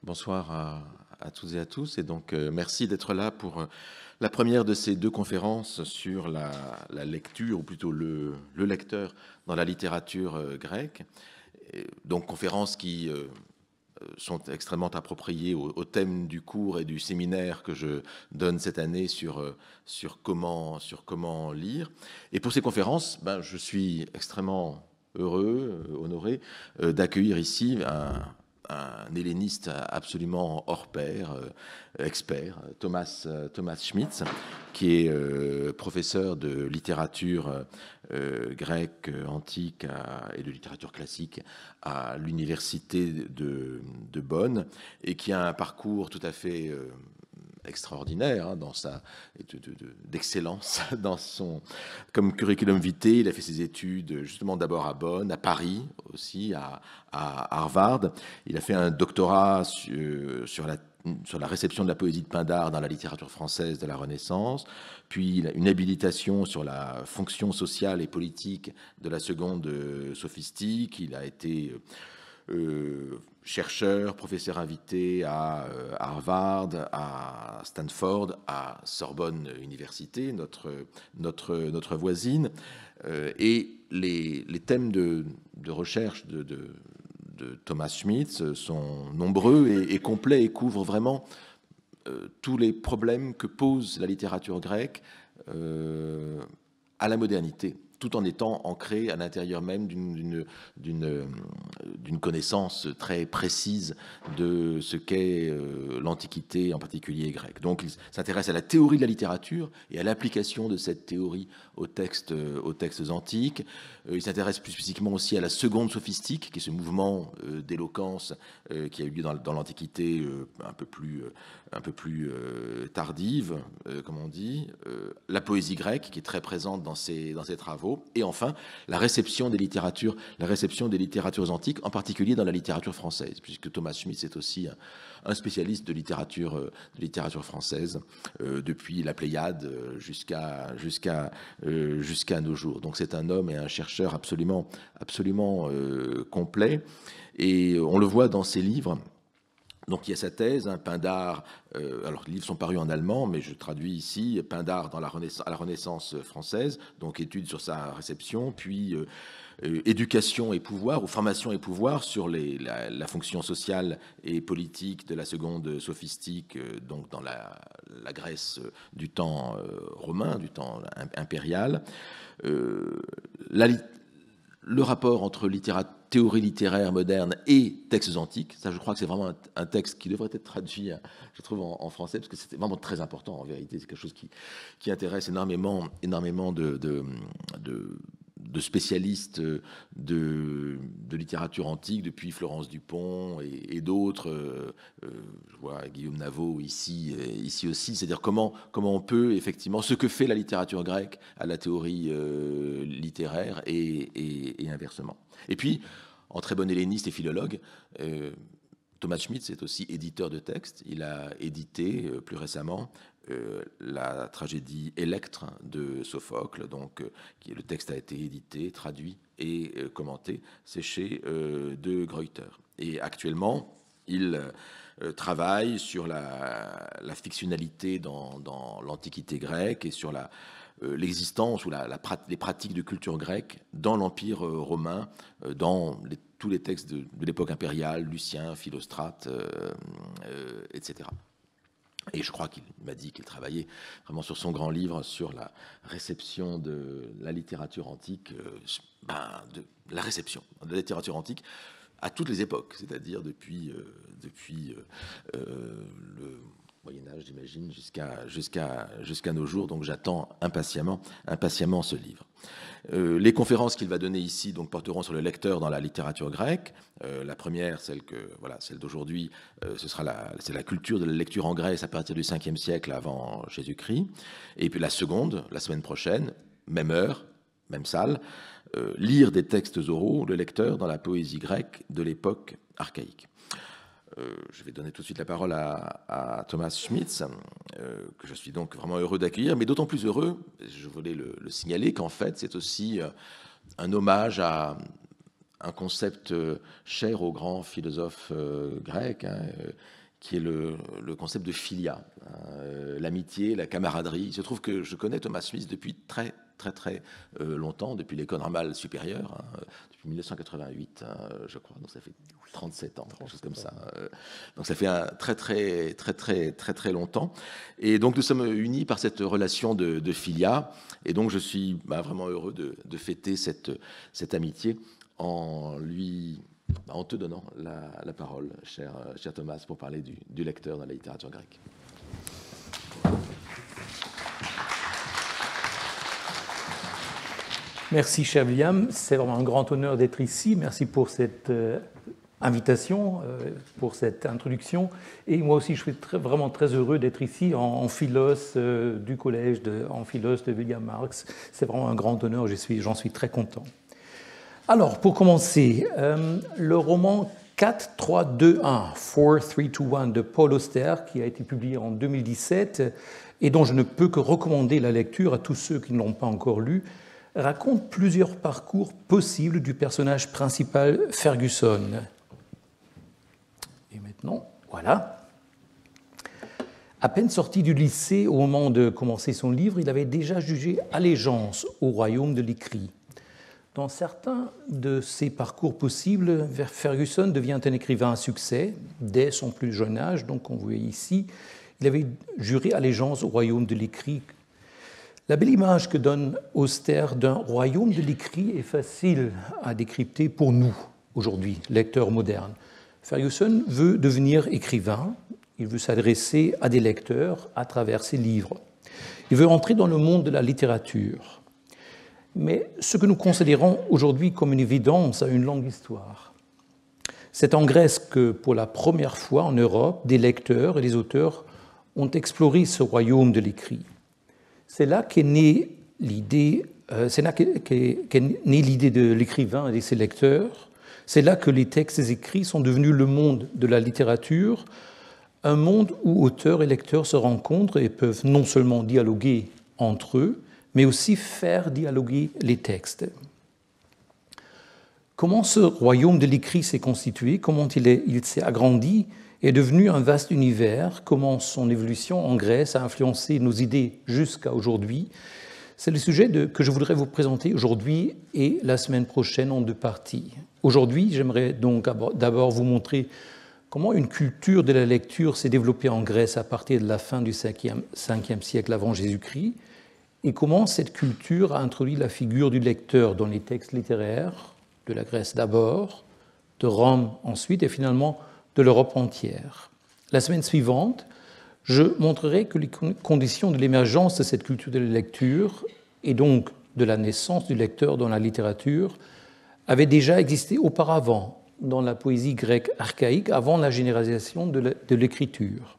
Bonsoir à toutes et à tous. Et donc, merci d'être là pour la première de ces deux conférences sur la lecture, ou plutôt le lecteur dans la littérature grecque. Et donc, conférences qui sont extrêmement appropriées au thème du cours et du séminaire que je donne cette année sur comment lire. Et pour ces conférences, je suis extrêmement heureux, honoré d'accueillir ici un helléniste absolument hors pair, expert, Thomas Schmitz, qui est professeur de littérature grecque antique et de littérature classique à l'université de Bonn, et qui a un parcours tout à fait extraordinaire dans d'excellence dans son comme curriculum vitae. Il a fait ses études justement d'abord à Bonn, à Paris aussi, à Harvard. Il a fait un doctorat sur la réception de la poésie de Pindare dans la littérature française de la Renaissance, puis une habilitation sur la fonction sociale et politique de la seconde sophistique. Il a été chercheur, professeur invité à Harvard, à Stanford, à Sorbonne Université, notre voisine. Et les thèmes de recherche de Thomas Schmitz sont nombreux et complets et couvrent vraiment tous les problèmes que pose la littérature grecque à la modernité, tout en étant ancré à l'intérieur même d'une connaissance très précise de ce qu'est l'Antiquité, en particulier grecque. Donc il s'intéresse à la théorie de la littérature et à l'application de cette théorie aux textes antiques. Il s'intéresse plus spécifiquement aussi à la seconde sophistique, qui est ce mouvement d'éloquence qui a eu lieu dans l'Antiquité un peu plus tardive, comme on dit, la poésie grecque, qui est très présente dans ses travaux, et enfin la réception des littératures antiques, en particulier dans la littérature française, puisque Thomas Schmitz est aussi un spécialiste de littérature française depuis la Pléiade jusqu'à nos jours. Donc c'est un homme et un chercheur absolument complet, et on le voit dans ses livres. Donc il y a sa thèse, Pindare, alors les livres sont parus en allemand, mais je traduis ici, Pindare à la Renaissance française, donc études sur sa réception, puis éducation et pouvoir, ou formation et pouvoir sur la fonction sociale et politique de la seconde sophistique, donc dans la Grèce du temps romain, du temps impérial. Le rapport entre théorie littéraire moderne et textes antiques, ça je crois que c'est vraiment un texte qui devrait être traduit, je trouve, en français, parce que c'est vraiment très important en vérité. C'est quelque chose qui intéresse énormément de spécialistes de littérature antique, depuis Florence Dupont et d'autres. Je vois Guillaume Navaud ici aussi. C'est-à-dire comment on peut effectivement, ce que fait la littérature grecque à la théorie littéraire et inversement. Et puis, en très bon helléniste et philologue, Thomas Schmitz est aussi éditeur de textes. Il a édité plus récemment la tragédie Électre de Sophocle. Donc, le texte a été édité, traduit et commenté. C'est chez De Gruyter. Et actuellement, il travaille sur la fictionnalité dans l'Antiquité grecque et sur l'existence ou les pratiques de culture grecque dans l'Empire romain, dans tous les textes de l'époque impériale, Lucien, Philostrate, etc. Et je crois qu'il m'a dit qu'il travaillait vraiment sur son grand livre sur la réception de la littérature antique, de la réception de la littérature antique à toutes les époques, c'est-à-dire depuis le Moyen-Âge, j'imagine, jusqu'à nos jours. Donc j'attends impatiemment ce livre. Les conférences qu'il va donner ici donc porteront sur le lecteur dans la littérature grecque. La première, celle d'aujourd'hui, c'est la culture de la lecture en Grèce à partir du 5e siècle avant Jésus-Christ. Et puis la seconde, la semaine prochaine, même heure, même salle, lire des textes oraux, le lecteur dans la poésie grecque de l'époque archaïque. Je vais donner tout de suite la parole à Thomas Schmitz, que je suis donc vraiment heureux d'accueillir, mais d'autant plus heureux, je voulais le signaler, qu'en fait c'est aussi un hommage à un concept cher aux grands philosophes grecs, hein, qui est le concept de philia, l'amitié, la camaraderie. Il se trouve que je connais Thomas Smith depuis très longtemps, depuis l'école normale supérieure, hein, depuis 1988, hein, je crois, donc ça fait 37 ans, quelque chose comme ça. Donc ça fait un très longtemps. Et donc nous sommes unis par cette relation de philia, et donc je suis vraiment heureux de fêter cette amitié en te donnant la parole, cher Thomas, pour parler du lecteur dans la littérature grecque. Merci, cher William. C'est vraiment un grand honneur d'être ici. Merci pour cette invitation, pour cette introduction. Et moi aussi, je suis vraiment très heureux d'être ici en philos du collège en philos de William Marx. C'est vraiment un grand honneur. J'en suis très content. Alors, pour commencer, le roman 4-3-2-1, 4-3-2-1 de Paul Auster, qui a été publié en 2017 et dont je ne peux que recommander la lecture à tous ceux qui ne l'ont pas encore lu, raconte plusieurs parcours possibles du personnage principal Ferguson. Et maintenant, voilà. À peine sorti du lycée au moment de commencer son livre, il avait déjà jugé allégeance au royaume de l'écrit. Dans certains de ses parcours possibles, Ferguson devient un écrivain à succès dès son plus jeune âge. Donc, on voit ici, il avait juré allégeance au royaume de l'écrit. La belle image que donne Auster d'un royaume de l'écrit est facile à décrypter pour nous, aujourd'hui, lecteurs modernes. Ferguson veut devenir écrivain, il veut s'adresser à des lecteurs à travers ses livres. Il veut entrer dans le monde de la littérature. Mais ce que nous considérons aujourd'hui comme une évidence a une longue histoire. C'est en Grèce que, pour la première fois en Europe, des lecteurs et des auteurs ont exploré ce royaume de l'écrit. C'est là qu'est née l'idée de l'écrivain et de ses lecteurs. C'est là que les textes écrits sont devenus le monde de la littérature, un monde où auteurs et lecteurs se rencontrent et peuvent non seulement dialoguer entre eux, mais aussi faire dialoguer les textes. Comment ce royaume de l'écrit s'est constitué, comment il s'est agrandi, est devenu un vaste univers, comment son évolution en Grèce a influencé nos idées jusqu'à aujourd'hui. C'est le sujet que je voudrais vous présenter aujourd'hui et la semaine prochaine en deux parties. Aujourd'hui, j'aimerais donc d'abord vous montrer comment une culture de la lecture s'est développée en Grèce à partir de la fin du 5e siècle avant Jésus-Christ, et comment cette culture a introduit la figure du lecteur dans les textes littéraires, de la Grèce d'abord, de Rome ensuite, et finalement de l'Europe entière. La semaine suivante, je montrerai que les conditions de l'émergence de cette culture de la lecture, et donc de la naissance du lecteur dans la littérature, avaient déjà existé auparavant dans la poésie grecque archaïque, avant la généralisation de l'écriture.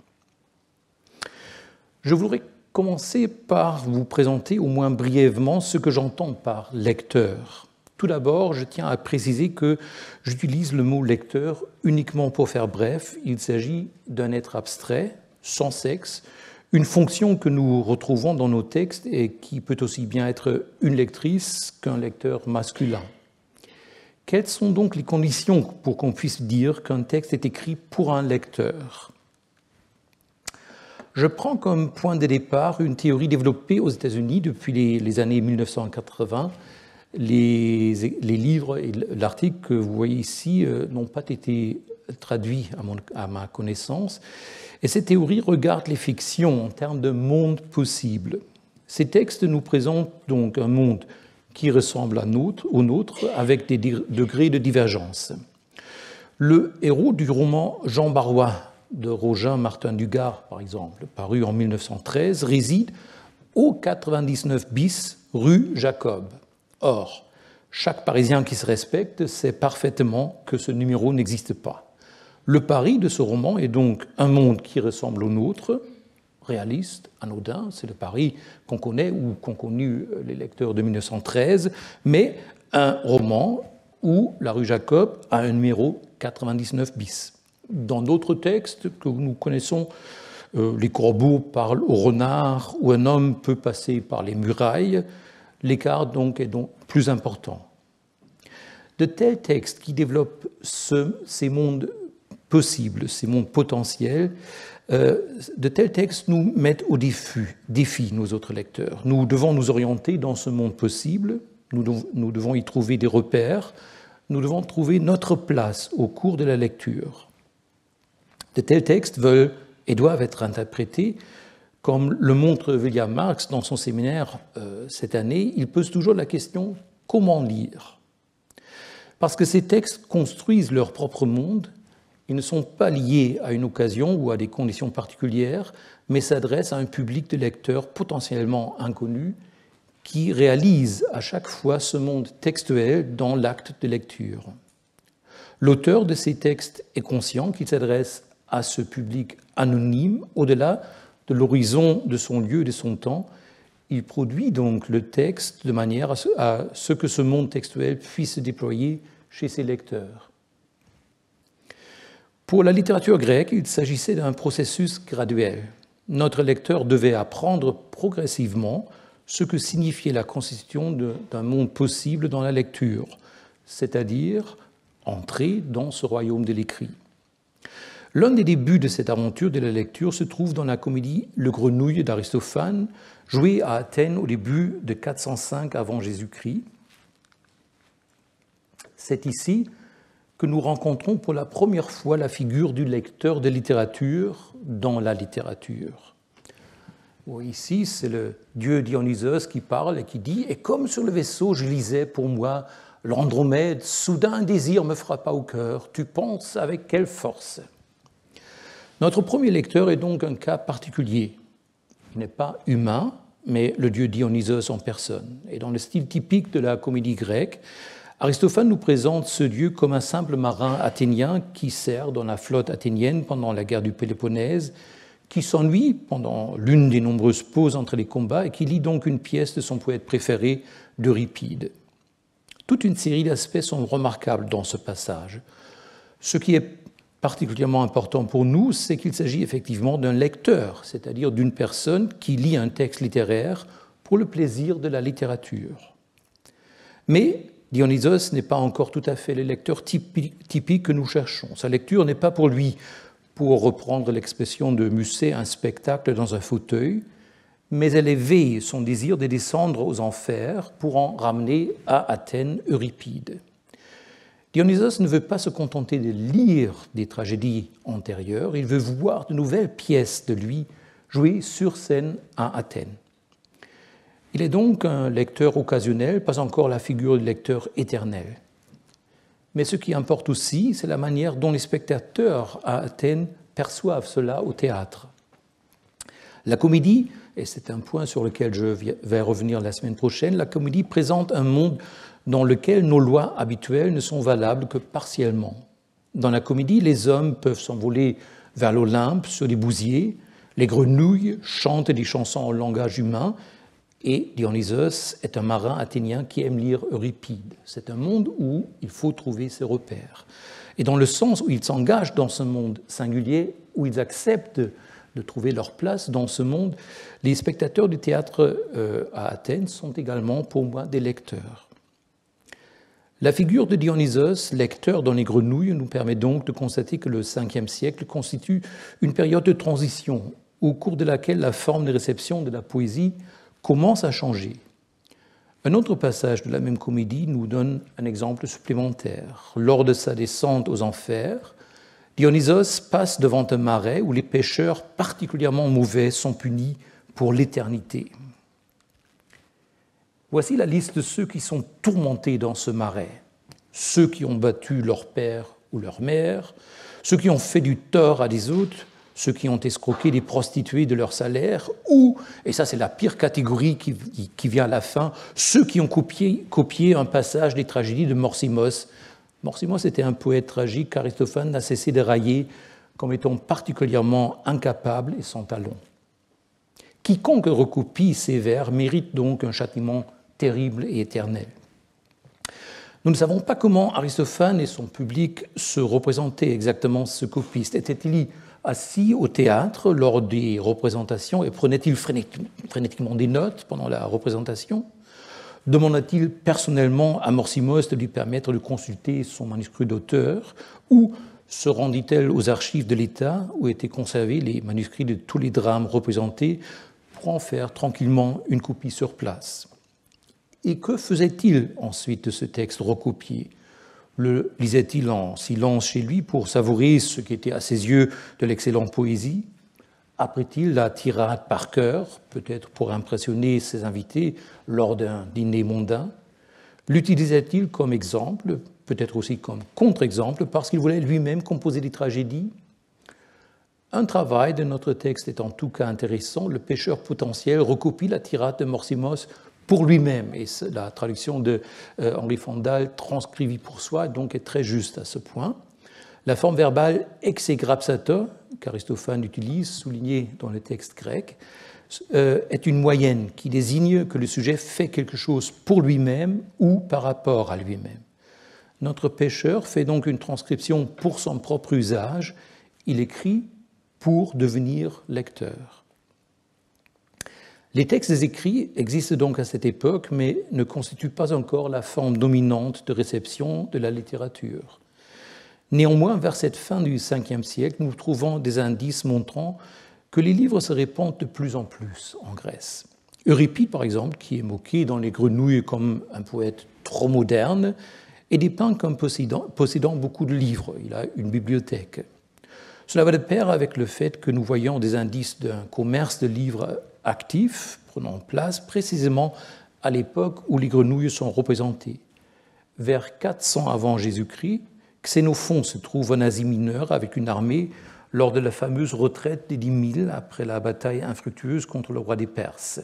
Je voudrais commencer par vous présenter au moins brièvement ce que j'entends par lecteur. Tout d'abord, je tiens à préciser que j'utilise le mot lecteur uniquement pour faire bref. Il s'agit d'un être abstrait, sans sexe, une fonction que nous retrouvons dans nos textes et qui peut aussi bien être une lectrice qu'un lecteur masculin. Quelles sont donc les conditions pour qu'on puisse dire qu'un texte est écrit pour un lecteur ? Je prends comme point de départ une théorie développée aux États-Unis depuis les années 1980. Les livres et l'article que vous voyez ici n'ont pas été traduits à ma connaissance. Et cette théorie regarde les fictions en termes de monde possible. Ces textes nous présentent donc un monde qui ressemble au nôtre avec des degrés de divergence. Le héros du roman Jean Barrois de Roger Martin Dugard, par exemple, paru en 1913, réside au 99 bis rue Jacob. Or, chaque Parisien qui se respecte sait parfaitement que ce numéro n'existe pas. Le pari de ce roman est donc un monde qui ressemble au nôtre, réaliste, anodin, c'est le pari qu'on connaît ou qu'ont connu les lecteurs de 1913, mais un roman où la rue Jacob a un numéro 99 bis. Dans d'autres textes que nous connaissons, les corbeaux parlent au renard ou un homme peut passer par les murailles, l'écart donc est donc plus important. De tels textes qui développent ces mondes possibles, ces mondes potentiels, de tels textes nous mettent au défi, nos autres lecteurs. Nous devons nous orienter dans ce monde possible, nous devons y trouver des repères, nous devons trouver notre place au cours de la lecture. De tels textes veulent et doivent être interprétés, comme le montre William Marx dans son séminaire cette année. Il pose toujours la question « comment lire ?» Parce que ces textes construisent leur propre monde. Ils ne sont pas liés à une occasion ou à des conditions particulières, mais s'adressent à un public de lecteurs potentiellement inconnus qui réalisent à chaque fois ce monde textuel dans l'acte de lecture. L'auteur de ces textes est conscient qu'il s'adresse à ce public anonyme au-delà de l'horizon de son lieu et de son temps. Il produit donc le texte de manière à ce que ce monde textuel puisse se déployer chez ses lecteurs. Pour la littérature grecque, il s'agissait d'un processus graduel. Notre lecteur devait apprendre progressivement ce que signifiait la constitution d'un monde possible dans la lecture, c'est-à-dire entrer dans ce royaume de l'écrit. L'un des débuts de cette aventure de la lecture se trouve dans la comédie Le Grenouille d'Aristophane, jouée à Athènes au début de 405 avant Jésus-Christ. C'est ici que nous rencontrons pour la première fois la figure du lecteur de littérature dans la littérature. Ici, c'est le dieu Dionysos qui parle et qui dit « Et comme sur le vaisseau, je lisais pour moi l'Andromède, soudain un désir me frappa au cœur. Tu penses avec quelle force ?» Notre premier lecteur est donc un cas particulier. Il n'est pas humain, mais le dieu Dionysos en personne. Et dans le style typique de la comédie grecque, Aristophane nous présente ce dieu comme un simple marin athénien qui sert dans la flotte athénienne pendant la guerre du Péloponnèse, qui s'ennuie pendant l'une des nombreuses pauses entre les combats et qui lit donc une pièce de son poète préféré, d'Euripide. Toute une série d'aspects sont remarquables dans ce passage. Ce qui est particulièrement important pour nous, c'est qu'il s'agit effectivement d'un lecteur, c'est-à-dire d'une personne qui lit un texte littéraire pour le plaisir de la littérature. Mais Dionysos n'est pas encore tout à fait le lecteur typique que nous cherchons. Sa lecture n'est pas pour lui, pour reprendre l'expression de Musset, un spectacle dans un fauteuil, mais elle éveille son désir de descendre aux enfers pour en ramener à Athènes Euripide. Dionysos ne veut pas se contenter de lire des tragédies antérieures, il veut voir de nouvelles pièces de lui jouées sur scène à Athènes. Il est donc un lecteur occasionnel, pas encore la figure de lecteur éternel. Mais ce qui importe aussi, c'est la manière dont les spectateurs à Athènes perçoivent cela au théâtre. La comédie, et c'est un point sur lequel je vais revenir la semaine prochaine, la comédie présente un monde dans lequel nos lois habituelles ne sont valables que partiellement. Dans la comédie, les hommes peuvent s'envoler vers l'Olympe sur des bousiers, les grenouilles chantent des chansons en langage humain, et Dionysos est un marin athénien qui aime lire Euripide. C'est un monde où il faut trouver ses repères. Et dans le sens où ils s'engagent dans ce monde singulier, où ils acceptent de trouver leur place dans ce monde, les spectateurs du théâtre à Athènes sont également pour moi des lecteurs. La figure de Dionysos, lecteur dans les grenouilles, nous permet donc de constater que le Ve siècle constitue une période de transition au cours de laquelle la forme de réception de la poésie commence à changer. Un autre passage de la même comédie nous donne un exemple supplémentaire. Lors de sa descente aux enfers, Dionysos passe devant un marais où les pécheurs particulièrement mauvais sont punis pour l'éternité. Voici la liste de ceux qui sont tourmentés dans ce marais. Ceux qui ont battu leur père ou leur mère, ceux qui ont fait du tort à des autres, ceux qui ont escroqué des prostituées de leur salaire, ou, et ça c'est la pire catégorie qui vient à la fin, ceux qui ont copié un passage des tragédies de Morsimos. Morsimos était un poète tragique qu'Aristophane n'a cessé de railler comme étant particulièrement incapable et sans talent. Quiconque recopie ces vers mérite donc un châtiment terrible et éternel. Nous ne savons pas comment Aristophane et son public se représentaient exactement ce copiste. Était-il assis au théâtre lors des représentations et prenait-il frénétiquement des notes pendant la représentation? Demanda-t-il personnellement à Morsimos de lui permettre de consulter son manuscrit d'auteur, ou se rendit-elle aux archives de l'État où étaient conservés les manuscrits de tous les drames représentés pour en faire tranquillement une copie sur place? Et que faisait-il ensuite de ce texte recopié? Le lisait-il en silence chez lui pour savourer ce qui était à ses yeux de l'excellente poésie? Apprit-il la tirade par cœur, peut-être pour impressionner ses invités lors d'un dîner mondain? L'utilisait-il comme exemple, peut-être aussi comme contre-exemple, parce qu'il voulait lui-même composer des tragédies? Un travail de notre texte est en tout cas intéressant. Le pêcheur potentiel recopie la tirade de Morsimos pour lui-même, et la traduction de Henri Fondal, transcrivie pour soi, donc est très juste à ce point. La forme verbale exegrapsato, qu'Aristophane utilise, soulignée dans le texte grec, est une moyenne qui désigne que le sujet fait quelque chose pour lui-même ou par rapport à lui-même. Notre pêcheur fait donc une transcription pour son propre usage. Il écrit pour devenir lecteur. Les textes écrits existent donc à cette époque, mais ne constituent pas encore la forme dominante de réception de la littérature. Néanmoins, vers cette fin du Ve siècle, nous trouvons des indices montrant que les livres se répandent de plus en plus en Grèce. Euripide, par exemple, qui est moqué dans Les Grenouilles comme un poète trop moderne, est dépeint comme possédant beaucoup de livres. Il a une bibliothèque. Cela va de pair avec le fait que nous voyons des indices d'un commerce de livres actif prenant place précisément à l'époque où les grenouilles sont représentées. Vers 400 avant Jésus-Christ, Xénophon se trouve en Asie mineure avec une armée lors de la fameuse retraite des 10 000 après la bataille infructueuse contre le roi des Perses.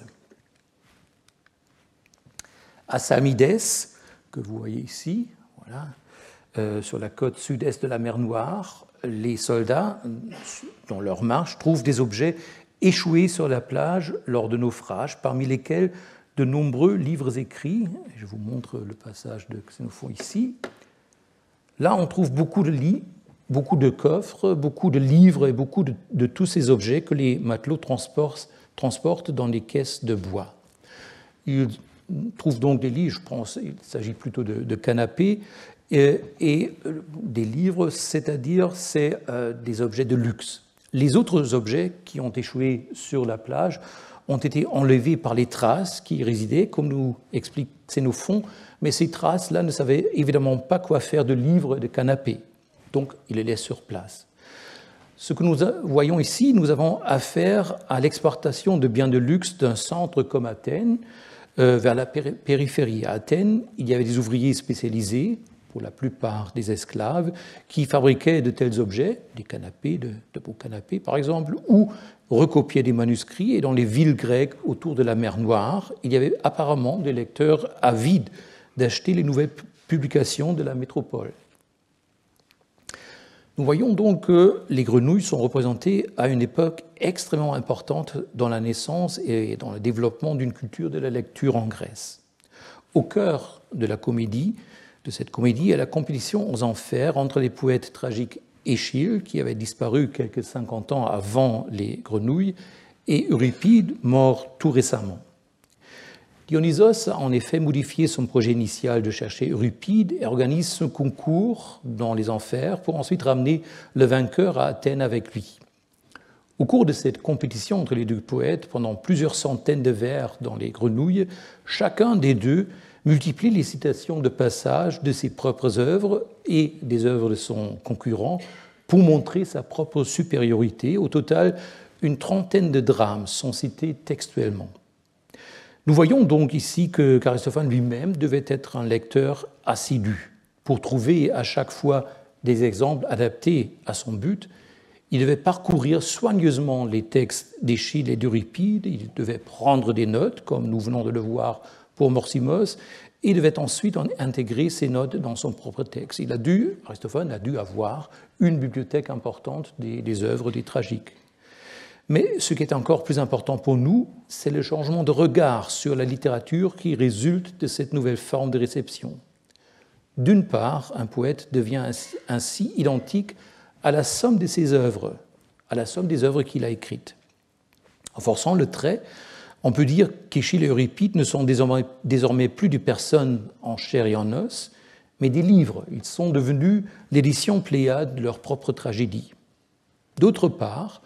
À Samides, que vous voyez ici, voilà, sur la côte sud-est de la mer Noire, les soldats, dans leur marche, trouvent des objets échoués sur la plage lors de naufrages, parmi lesquels de nombreux livres écrits. Je vous montre le passage de Xénophon ici. Là, on trouve beaucoup de lits, beaucoup de coffres, beaucoup de livres et beaucoup de tous ces objets que les matelots transportent dans des caisses de bois. Ils trouvent donc des lits, je pense, il s'agit plutôt de canapés, et des livres, c'est-à-dire c'est des objets de luxe. Les autres objets qui ont échoué sur la plage ont été enlevés par les Thraces qui y résidaient, comme nous explique Xénophon, mais ces Thraces-là ne savaient évidemment pas quoi faire de livres et de canapés, donc ils les laissent sur place. Ce que nous voyons ici, nous avons affaire à l'exportation de biens de luxe d'un centre comme Athènes vers la périphérie. À Athènes, il y avait des ouvriers spécialisés, pour la plupart des esclaves, qui fabriquaient de tels objets, des canapés, de beaux canapés par exemple, ou recopiaient des manuscrits. Et dans les villes grecques autour de la mer Noire, il y avait apparemment des lecteurs avides d'acheter les nouvelles publications de la métropole. Nous voyons donc que les grenouilles sont représentées à une époque extrêmement importante dans la naissance et dans le développement d'une culture de la lecture en Grèce. Au cœur de cette comédie est la compétition aux enfers entre les poètes tragiques Échille, qui avait disparu quelques 50 ans avant les grenouilles, et Euripide, mort tout récemment. Dionysos a en effet modifié son projet initial de chercher Euripide et organise ce concours dans les enfers pour ensuite ramener le vainqueur à Athènes avec lui. Au cours de cette compétition entre les deux poètes, pendant plusieurs centaines de vers dans les grenouilles, chacun des deux multiplie les citations de passages de ses propres œuvres et des œuvres de son concurrent pour montrer sa propre supériorité. Au total, une trentaine de drames sont cités textuellement. Nous voyons donc ici qu'Aristophane lui-même devait être un lecteur assidu. Pour trouver à chaque fois des exemples adaptés à son but, il devait parcourir soigneusement les textes d'Échille et d'Euripide, il devait prendre des notes, comme nous venons de le voir pour Morsimos, et devait ensuite intégrer ces notes dans son propre texte. Aristophane a dû avoir une bibliothèque importante des œuvres des tragiques. Mais ce qui est encore plus important pour nous, c'est le changement de regard sur la littérature qui résulte de cette nouvelle forme de réception. D'une part, un poète devient ainsi identique à la somme de ses œuvres, à la somme des œuvres qu'il a écrites. En forçant le trait, On peut dire qu'Échille et Euripide ne sont désormais plus des personnes en chair et en os, mais des livres. Ils sont devenus l'édition Pléiade de leur propre tragédie. D'autre part,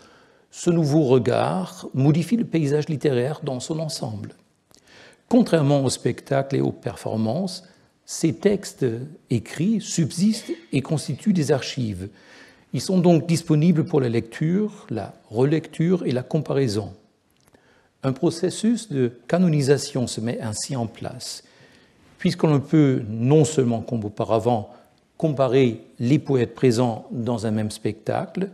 ce nouveau regard modifie le paysage littéraire dans son ensemble. Contrairement au spectacle et aux performances, ces textes écrits subsistent et constituent des archives. Ils sont donc disponibles pour la lecture, la relecture et la comparaison. Un processus de canonisation se met ainsi en place, puisqu'on ne peut non seulement comme auparavant comparer les poètes présents dans un même spectacle,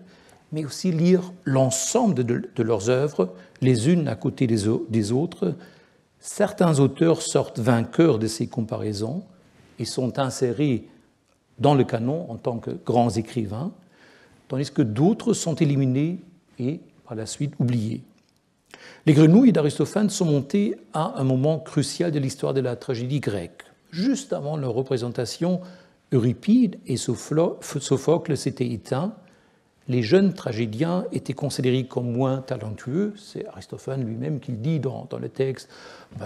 mais aussi lire l'ensemble de leurs œuvres, les unes à côté des autres. Certains auteurs sortent vainqueurs de ces comparaisons et sont insérés dans le canon en tant que grands écrivains, tandis que d'autres sont éliminés et par la suite oubliés. Les grenouilles d'Aristophane sont montées à un moment crucial de l'histoire de la tragédie grecque. Juste avant leur représentation, Euripide et Sophocle s'étaient éteints. Les jeunes tragédiens étaient considérés comme moins talentueux. C'est Aristophane lui-même qui le dit dans le texte.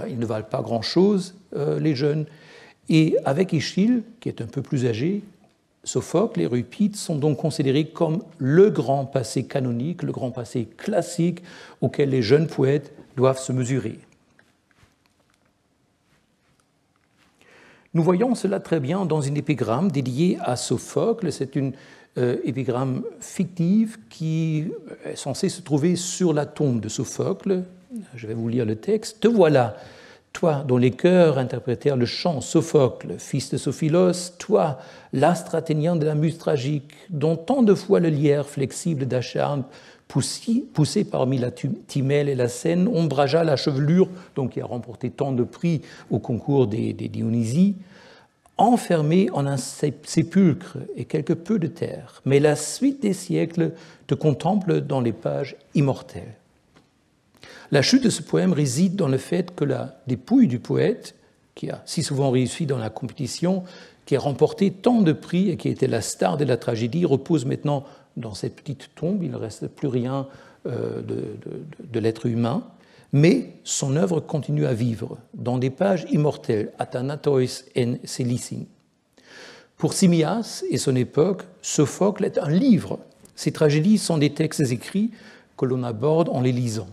Ils ne valent pas grand-chose, les jeunes. Et avec Échille, qui est un peu plus âgé, Sophocle et Euripide sont donc considérés comme le grand passé canonique, le grand passé classique auquel les jeunes poètes doivent se mesurer. Nous voyons cela très bien dans une épigramme dédiée à Sophocle. C'est une épigramme fictive qui est censée se trouver sur la tombe de Sophocle. Je vais vous lire le texte. « Te voilà, toi dont les chœurs interprétèrent le chant, Sophocle, fils de Sophilos, toi, l'astre athénien de la muse tragique, dont tant de fois le lierre flexible d'Acharne, poussé parmi la Timelle et la Seine, ombragea la chevelure, donc qui a remporté tant de prix au concours des Dionysies, enfermé en un sépulcre et quelque peu de terre. Mais la suite des siècles te contemple dans les pages immortelles. » La chute de ce poème réside dans le fait que la dépouille du poète, qui a si souvent réussi dans la compétition, qui a remporté tant de prix et qui était la star de la tragédie, repose maintenant dans cette petite tombe. Il ne reste plus rien de l'être humain, mais son œuvre continue à vivre dans des pages immortelles, Athanatois en Célicine. Pour Simmias et son époque, Sophocle est un livre. Ces tragédies sont des textes écrits que l'on aborde en les lisant.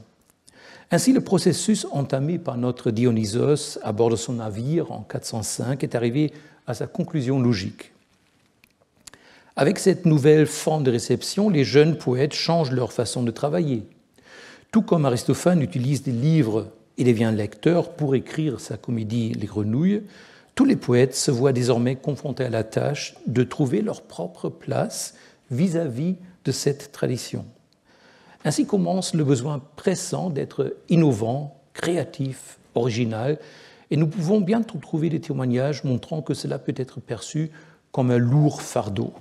Ainsi, le processus entamé par notre Dionysos à bord de son navire en 405 est arrivé à sa conclusion logique. Avec cette nouvelle forme de réception, les jeunes poètes changent leur façon de travailler. Tout comme Aristophane utilise des livres et devient lecteur pour écrire sa comédie Les Grenouilles, tous les poètes se voient désormais confrontés à la tâche de trouver leur propre place vis-à-vis de cette tradition. Ainsi commence le besoin pressant d'être innovant, créatif, original, et nous pouvons bientôt trouver des témoignages montrant que cela peut être perçu comme un lourd fardeau.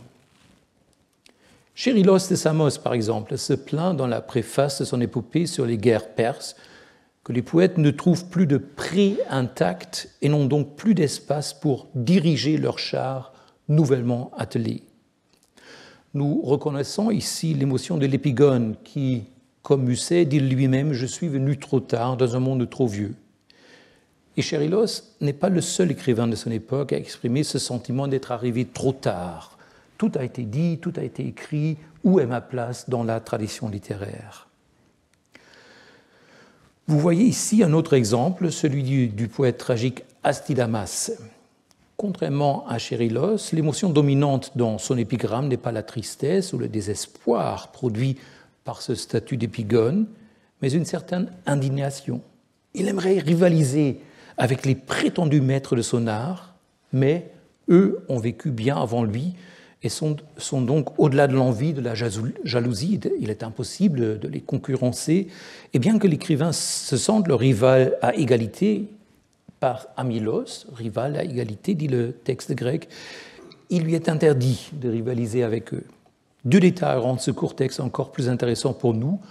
Chérylos de Samos, par exemple, se plaint dans la préface de son épopée sur les guerres perses que les poètes ne trouvent plus de pré intact et n'ont donc plus d'espace pour diriger leurs chars nouvellement attelés. Nous reconnaissons ici l'émotion de l'épigone qui, comme Musset, dit lui-même « Je suis venu trop tard dans un monde trop vieux ». Et Chérylos n'est pas le seul écrivain de son époque à exprimer ce sentiment d'être arrivé trop tard. Tout a été dit, tout a été écrit, où est ma place dans la tradition littéraire ? Vous voyez ici un autre exemple, celui du poète tragique Astydamas. Contrairement à Chérylos, l'émotion dominante dans son épigramme n'est pas la tristesse ou le désespoir produit par ce statut d'épigone, mais une certaine indignation. Il aimerait rivaliser avec les prétendus maîtres de son art, mais eux ont vécu bien avant lui et sont donc au-delà de l'envie, de la jalousie. Il est impossible de les concurrencer. Et bien que l'écrivain se sente le rival à égalité, par Amilos, rival à égalité, dit le texte grec, il lui est interdit de rivaliser avec eux. Deux détails rendent ce court texte encore plus intéressant pour nous.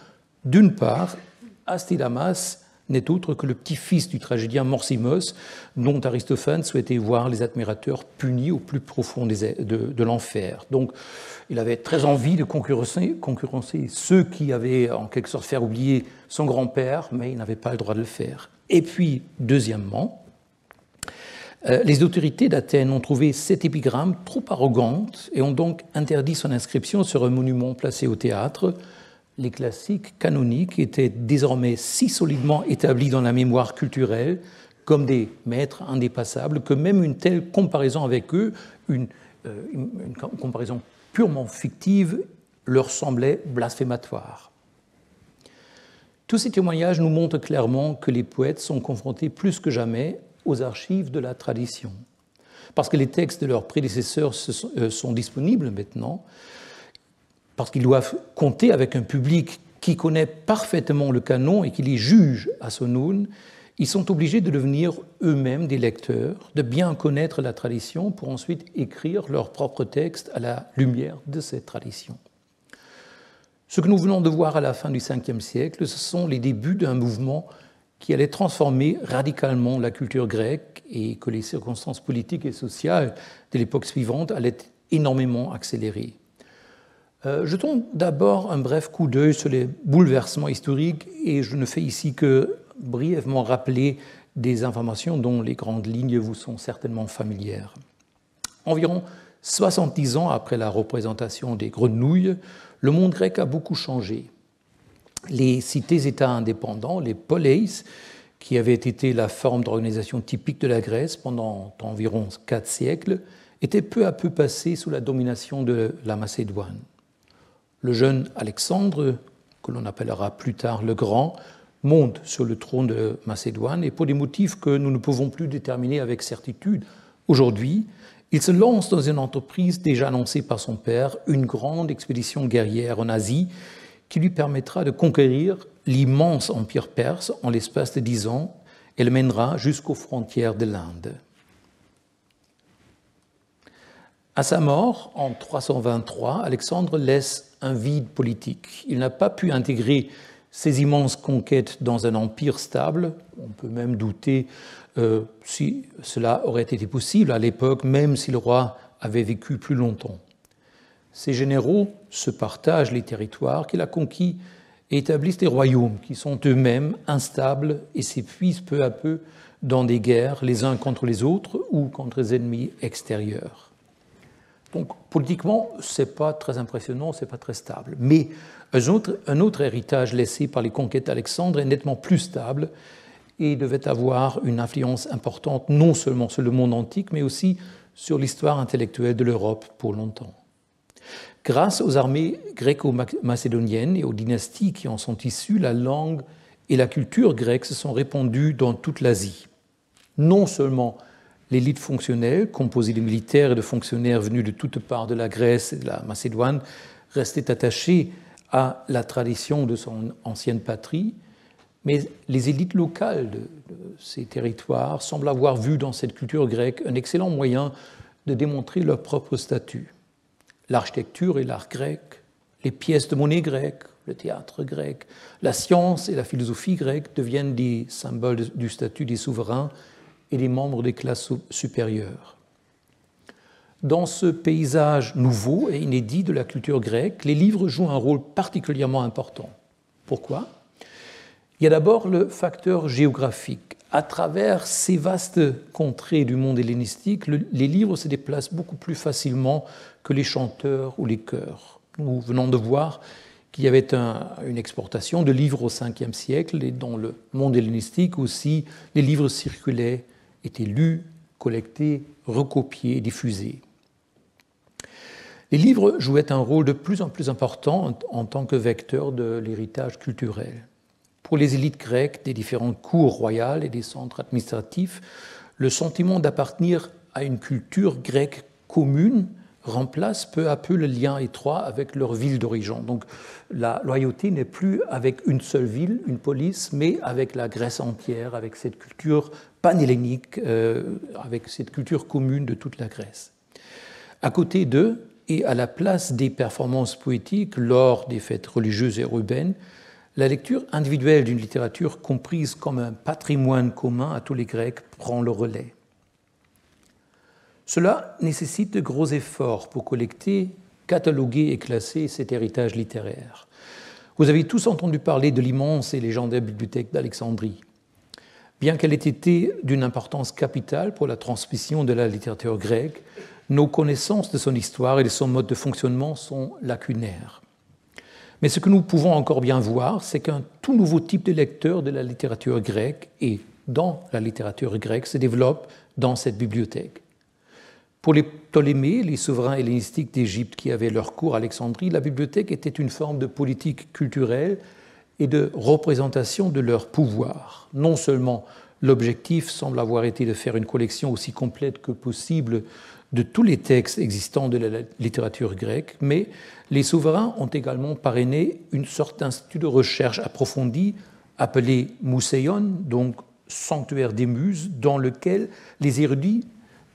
D'une part, Astydamas n'est autre que le petit-fils du tragédien Morsimos, dont Aristophane souhaitait voir les admirateurs punis au plus profond de l'enfer. Donc, il avait très envie de concurrencer ceux qui avaient en quelque sorte fait oublier son grand-père, mais il n'avait pas le droit de le faire. Et puis, deuxièmement, les autorités d'Athènes ont trouvé cette épigramme trop arrogante et ont donc interdit son inscription sur un monument placé au théâtre. Les classiques canoniques étaient désormais si solidement établis dans la mémoire culturelle comme des maîtres indépassables que même une telle comparaison avec eux, une comparaison purement fictive, leur semblait blasphématoire. Tous ces témoignages nous montrent clairement que les poètes sont confrontés plus que jamais aux archives de la tradition. Parce que les textes de leurs prédécesseurs sont disponibles maintenant, parce qu'ils doivent compter avec un public qui connaît parfaitement le canon et qui les juge à son aune, ils sont obligés de devenir eux-mêmes des lecteurs, de bien connaître la tradition pour ensuite écrire leurs propres textes à la lumière de cette tradition. Ce que nous venons de voir à la fin du Ve siècle, ce sont les débuts d'un mouvement qui allait transformer radicalement la culture grecque et que les circonstances politiques et sociales de l'époque suivante allaient énormément accélérer. Jetons d'abord un bref coup d'œil sur les bouleversements historiques et je ne fais ici que brièvement rappeler des informations dont les grandes lignes vous sont certainement familières. Environ 70 ans après la représentation des grenouilles, le monde grec a beaucoup changé. Les cités-États indépendants, les poleis, qui avaient été la forme d'organisation typique de la Grèce pendant environ 4 siècles, étaient peu à peu passés sous la domination de la Macédoine. Le jeune Alexandre, que l'on appellera plus tard le Grand, monte sur le trône de Macédoine et pour des motifs que nous ne pouvons plus déterminer avec certitude aujourd'hui, il se lance dans une entreprise déjà annoncée par son père, une grande expédition guerrière en Asie qui lui permettra de conquérir l'immense empire perse en l'espace de 10 ans et le mènera jusqu'aux frontières de l'Inde. À sa mort, en 323, Alexandre laisse un vide politique. Il n'a pas pu intégrer ces immenses conquêtes dans un empire stable. On peut même douter si cela aurait été possible à l'époque, même si le roi avait vécu plus longtemps. Ces généraux se partagent les territoires qu'il a conquis et établissent des royaumes qui sont eux-mêmes instables et s'épuisent peu à peu dans des guerres les uns contre les autres ou contre les ennemis extérieurs. Donc, politiquement, ce n'est pas très impressionnant, ce n'est pas très stable. Mais un autre héritage laissé par les conquêtes d'Alexandre est nettement plus stable et devait avoir une influence importante non seulement sur le monde antique, mais aussi sur l'histoire intellectuelle de l'Europe pour longtemps. Grâce aux armées gréco-macédoniennes et aux dynasties qui en sont issues, la langue et la culture grecque se sont répandues dans toute l'Asie. Non seulement l'élite fonctionnelle, composée de militaires et de fonctionnaires venus de toutes parts de la Grèce et de la Macédoine, restait attachée à la tradition de son ancienne patrie, mais les élites locales de ces territoires semblent avoir vu dans cette culture grecque un excellent moyen de démontrer leur propre statut. L'architecture et l'art grec, les pièces de monnaie grecques, le théâtre grec, la science et la philosophie grecque deviennent des symboles du statut des souverains et des membres des classes supérieures. Dans ce paysage nouveau et inédit de la culture grecque, les livres jouent un rôle particulièrement important. Pourquoi ? Il y a d'abord le facteur géographique. À travers ces vastes contrées du monde hellénistique, les livres se déplacent beaucoup plus facilement que les chanteurs ou les chœurs. Nous venons de voir qu'il y avait une exportation de livres au Ve siècle et dans le monde hellénistique aussi, les livres circulaient, étaient lus, collectés, recopiés, diffusés. Les livres jouaient un rôle de plus en plus important en tant que vecteur de l'héritage culturel. Pour les élites grecques des différentes cours royales et des centres administratifs, le sentiment d'appartenir à une culture grecque commune remplace peu à peu le lien étroit avec leur ville d'origine. Donc la loyauté n'est plus avec une seule ville, une police, mais avec la Grèce entière, avec cette culture panhellénique, avec cette culture commune de toute la Grèce. À côté d'eux, et à la place des performances poétiques lors des fêtes religieuses et urbaines, la lecture individuelle d'une littérature comprise comme un patrimoine commun à tous les Grecs prend le relais. Cela nécessite de gros efforts pour collecter, cataloguer et classer cet héritage littéraire. Vous avez tous entendu parler de l'immense et légendaire bibliothèque d'Alexandrie. Bien qu'elle ait été d'une importance capitale pour la transmission de la littérature grecque, nos connaissances de son histoire et de son mode de fonctionnement sont lacunaires. Mais ce que nous pouvons encore bien voir, c'est qu'un tout nouveau type de lecteur de la littérature grecque et dans la littérature grecque se développe dans cette bibliothèque. Pour les Ptolémées, les souverains hellénistiques d'Égypte qui avaient leur cours à Alexandrie, la bibliothèque était une forme de politique culturelle et de représentation de leur pouvoir. Non seulement l'objectif semble avoir été de faire une collection aussi complète que possible de tous les textes existants de la littérature grecque, mais les souverains ont également parrainé une sorte d'institut de recherche approfondie appelé Mouseion, donc sanctuaire des muses, dans lequel les érudits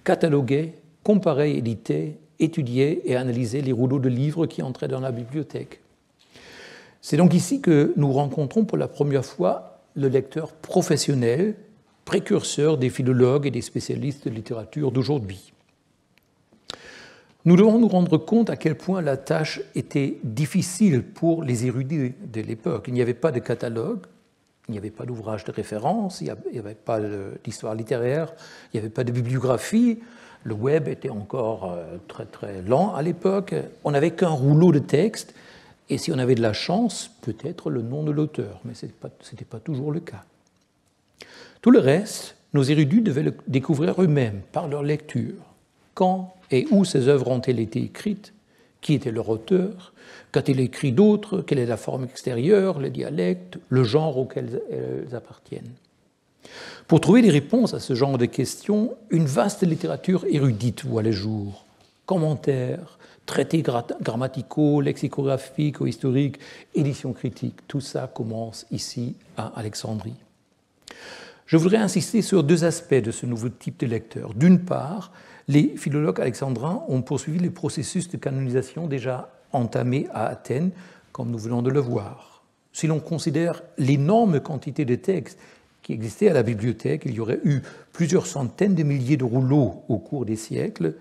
cataloguaient, comparaient, éditaient, étudiaient et analysaient les rouleaux de livres qui entraient dans la bibliothèque. C'est donc ici que nous rencontrons pour la première fois le lecteur professionnel, précurseur des philologues et des spécialistes de littérature d'aujourd'hui. Nous devons nous rendre compte à quel point la tâche était difficile pour les érudits de l'époque. Il n'y avait pas de catalogue, il n'y avait pas d'ouvrage de référence, il n'y avait pas d'histoire littéraire, il n'y avait pas de bibliographie, le web était encore très très lent à l'époque, on n'avait qu'un rouleau de texte, et si on avait de la chance, peut-être le nom de l'auteur, mais ce n'était pas toujours le cas. Tout le reste, nos érudits devaient le découvrir eux-mêmes par leur lecture. Quand et où ces œuvres ont-elles été écrites? Qui était leur auteur? Qu'a-t-il écrit d'autre? Quelle est la forme extérieure, le dialecte, le genre auquel elles appartiennent? Pour trouver des réponses à ce genre de questions, une vaste littérature érudite voit le jour. Commentaires, traités grammaticaux, lexicographiques ou historiques, éditions critiques, tout ça commence ici à Alexandrie. Je voudrais insister sur deux aspects de ce nouveau type de lecteur. D'une part, les philologues alexandrins ont poursuivi le processus de canonisation déjà entamé à Athènes, comme nous venons de le voir. Si l'on considère l'énorme quantité de textes qui existaient à la bibliothèque, il y aurait eu plusieurs centaines de milliers de rouleaux au cours des siècles,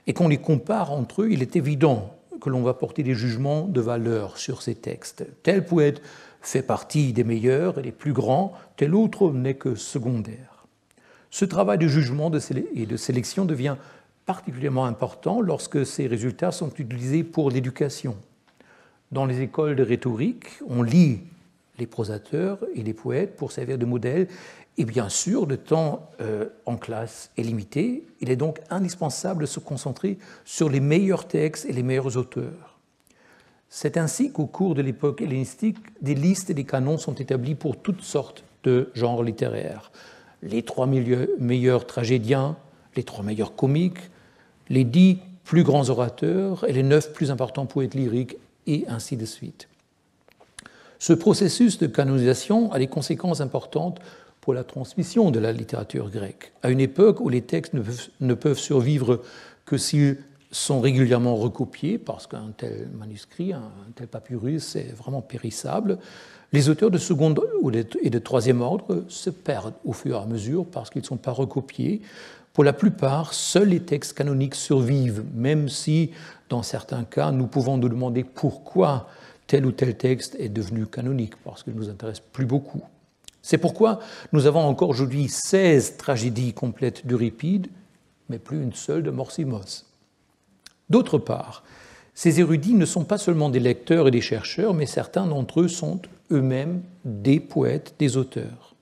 et qu'on les compare entre eux, il est évident que l'on va porter des jugements de valeur sur ces textes. Tel poète fait partie des meilleurs et des plus grands, tel autre n'est que secondaire. Ce travail de jugement et de sélection devient particulièrement important lorsque ces résultats sont utilisés pour l'éducation. Dans les écoles de rhétorique, on lit les prosateurs et les poètes pour servir de modèle, et bien sûr, le temps en classe est limité. Il est donc indispensable de se concentrer sur les meilleurs textes et les meilleurs auteurs. C'est ainsi qu'au cours de l'époque hellénistique, des listes et des canons sont établis pour toutes sortes de genres littéraires. Les 3 meilleurs tragédiens, les 3 meilleurs comiques, les 10 plus grands orateurs et les 9 plus importants poètes lyriques, et ainsi de suite. Ce processus de canonisation a des conséquences importantes pour la transmission de la littérature grecque. À une époque où les textes ne peuvent survivre que s'ils sont régulièrement recopiés, parce qu'un tel manuscrit, un tel papyrus est vraiment périssable, les auteurs de second et de troisième ordre se perdent au fur et à mesure parce qu'ils ne sont pas recopiés. Pour la plupart, seuls les textes canoniques survivent, même si, dans certains cas, nous pouvons nous demander pourquoi tel ou tel texte est devenu canonique, parce qu'il ne nous intéresse plus beaucoup. C'est pourquoi nous avons encore aujourd'hui 16 tragédies complètes d'Euripide, mais plus une seule de Morsimos. D'autre part, ces érudits ne sont pas seulement des lecteurs et des chercheurs, mais certains d'entre eux sont eux-mêmes des poètes, des auteurs.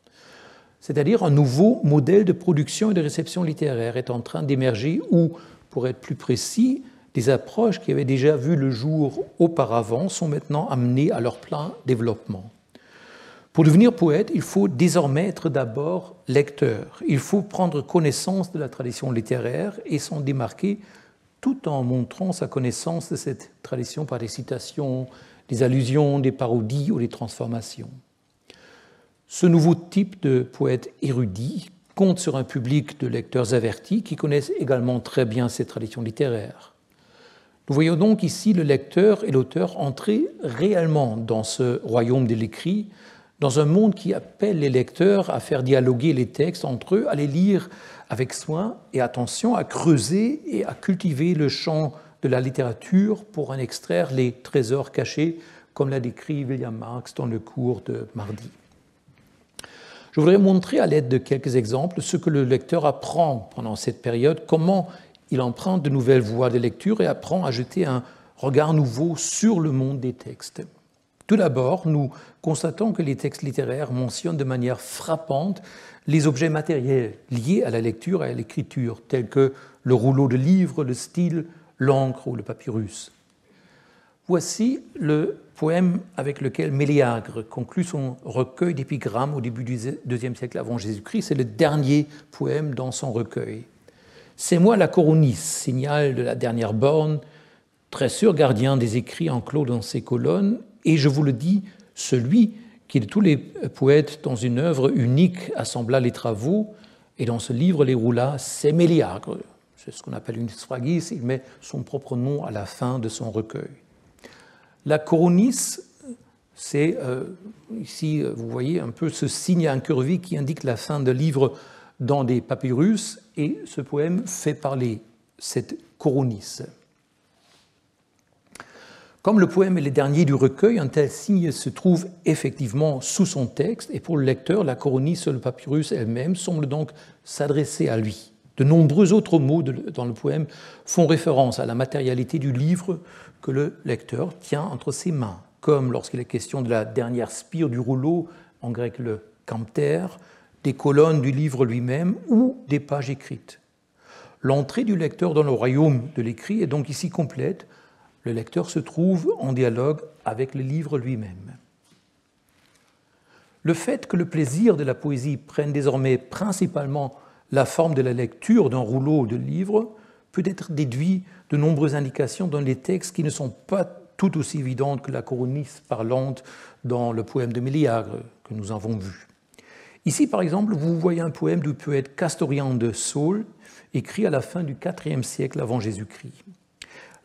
C'est-à-dire un nouveau modèle de production et de réception littéraire est en train d'émerger où, pour être plus précis, des approches qui avaient déjà vu le jour auparavant sont maintenant amenées à leur plein développement. Pour devenir poète, il faut désormais être d'abord lecteur. Il faut prendre connaissance de la tradition littéraire et s'en démarquer tout en montrant sa connaissance de cette tradition par des citations, des allusions, des parodies ou des transformations. Ce nouveau type de poète érudit compte sur un public de lecteurs avertis qui connaissent également très bien ces traditions littéraires. Nous voyons donc ici le lecteur et l'auteur entrer réellement dans ce royaume de l'écrit, dans un monde qui appelle les lecteurs à faire dialoguer les textes entre eux, à les lire avec soin et attention, à creuser et à cultiver le champ de la littérature pour en extraire les trésors cachés, comme l'a décrit William Marx dans le cours de mardi. Je voudrais montrer à l'aide de quelques exemples ce que le lecteur apprend pendant cette période, comment il emprunte de nouvelles voies de lecture et apprend à jeter un regard nouveau sur le monde des textes. Tout d'abord, nous constatons que les textes littéraires mentionnent de manière frappante les objets matériels liés à la lecture et à l'écriture, tels que le rouleau de livre, le style, l'encre ou le papyrus. Voici le poème avec lequel Méliagre conclut son recueil d'épigrammes au début du IIe siècle avant Jésus-Christ. C'est le dernier poème dans son recueil. « C'est moi la Coronis, signal de la dernière borne, très sûr gardien des écrits enclos dans ses colonnes, et je vous le dis, celui qui de tous les poètes dans une œuvre unique assembla les travaux, et dans ce livre les roula, c'est Méliagre. » C'est ce qu'on appelle une sphragis, il met son propre nom à la fin de son recueil. La Coronis, c'est ici, vous voyez un peu ce signe incurvé qui indique la fin de livre dans des papyrus, et ce poème fait parler cette Coronis. Comme le poème est le dernier du recueil, un tel signe se trouve effectivement sous son texte, et pour le lecteur, la Coronis sur le papyrus elle-même semble donc s'adresser à lui. De nombreux autres mots dans le poème font référence à la matérialité du livre que le lecteur tient entre ses mains, comme lorsqu'il est question de la dernière spire du rouleau, en grec le kampter, des colonnes du livre lui-même ou des pages écrites. L'entrée du lecteur dans le royaume de l'écrit est donc ici complète. Le lecteur se trouve en dialogue avec le livre lui-même. Le fait que le plaisir de la poésie prenne désormais principalement la forme de la lecture d'un rouleau de livre peut être déduit de nombreuses indications dans les textes qui ne sont pas tout aussi évidentes que la Coronis parlante dans le poème de Méliagre que nous avons vu. Ici, par exemple, vous voyez un poème du poète Castorian de Saules, écrit à la fin du IVe siècle avant Jésus-Christ.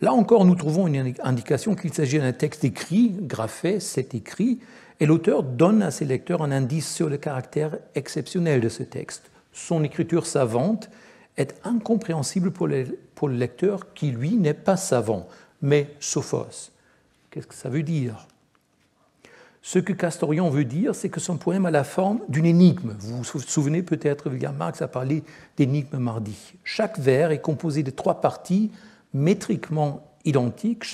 Là encore, nous trouvons une indication qu'il s'agit d'un texte écrit, graphé, c'est écrit, et l'auteur donne à ses lecteurs un indice sur le caractère exceptionnel de ce texte. Son écriture savante est incompréhensible pour le lecteur qui, lui, n'est pas savant, mais sophos. Qu'est-ce que ça veut dire ? Ce que Castorian veut dire, c'est que son poème a la forme d'une énigme. Vous vous souvenez peut-être, William Marx a parlé d'énigme mardi. Chaque vers est composé de 3 parties métriquement identiques,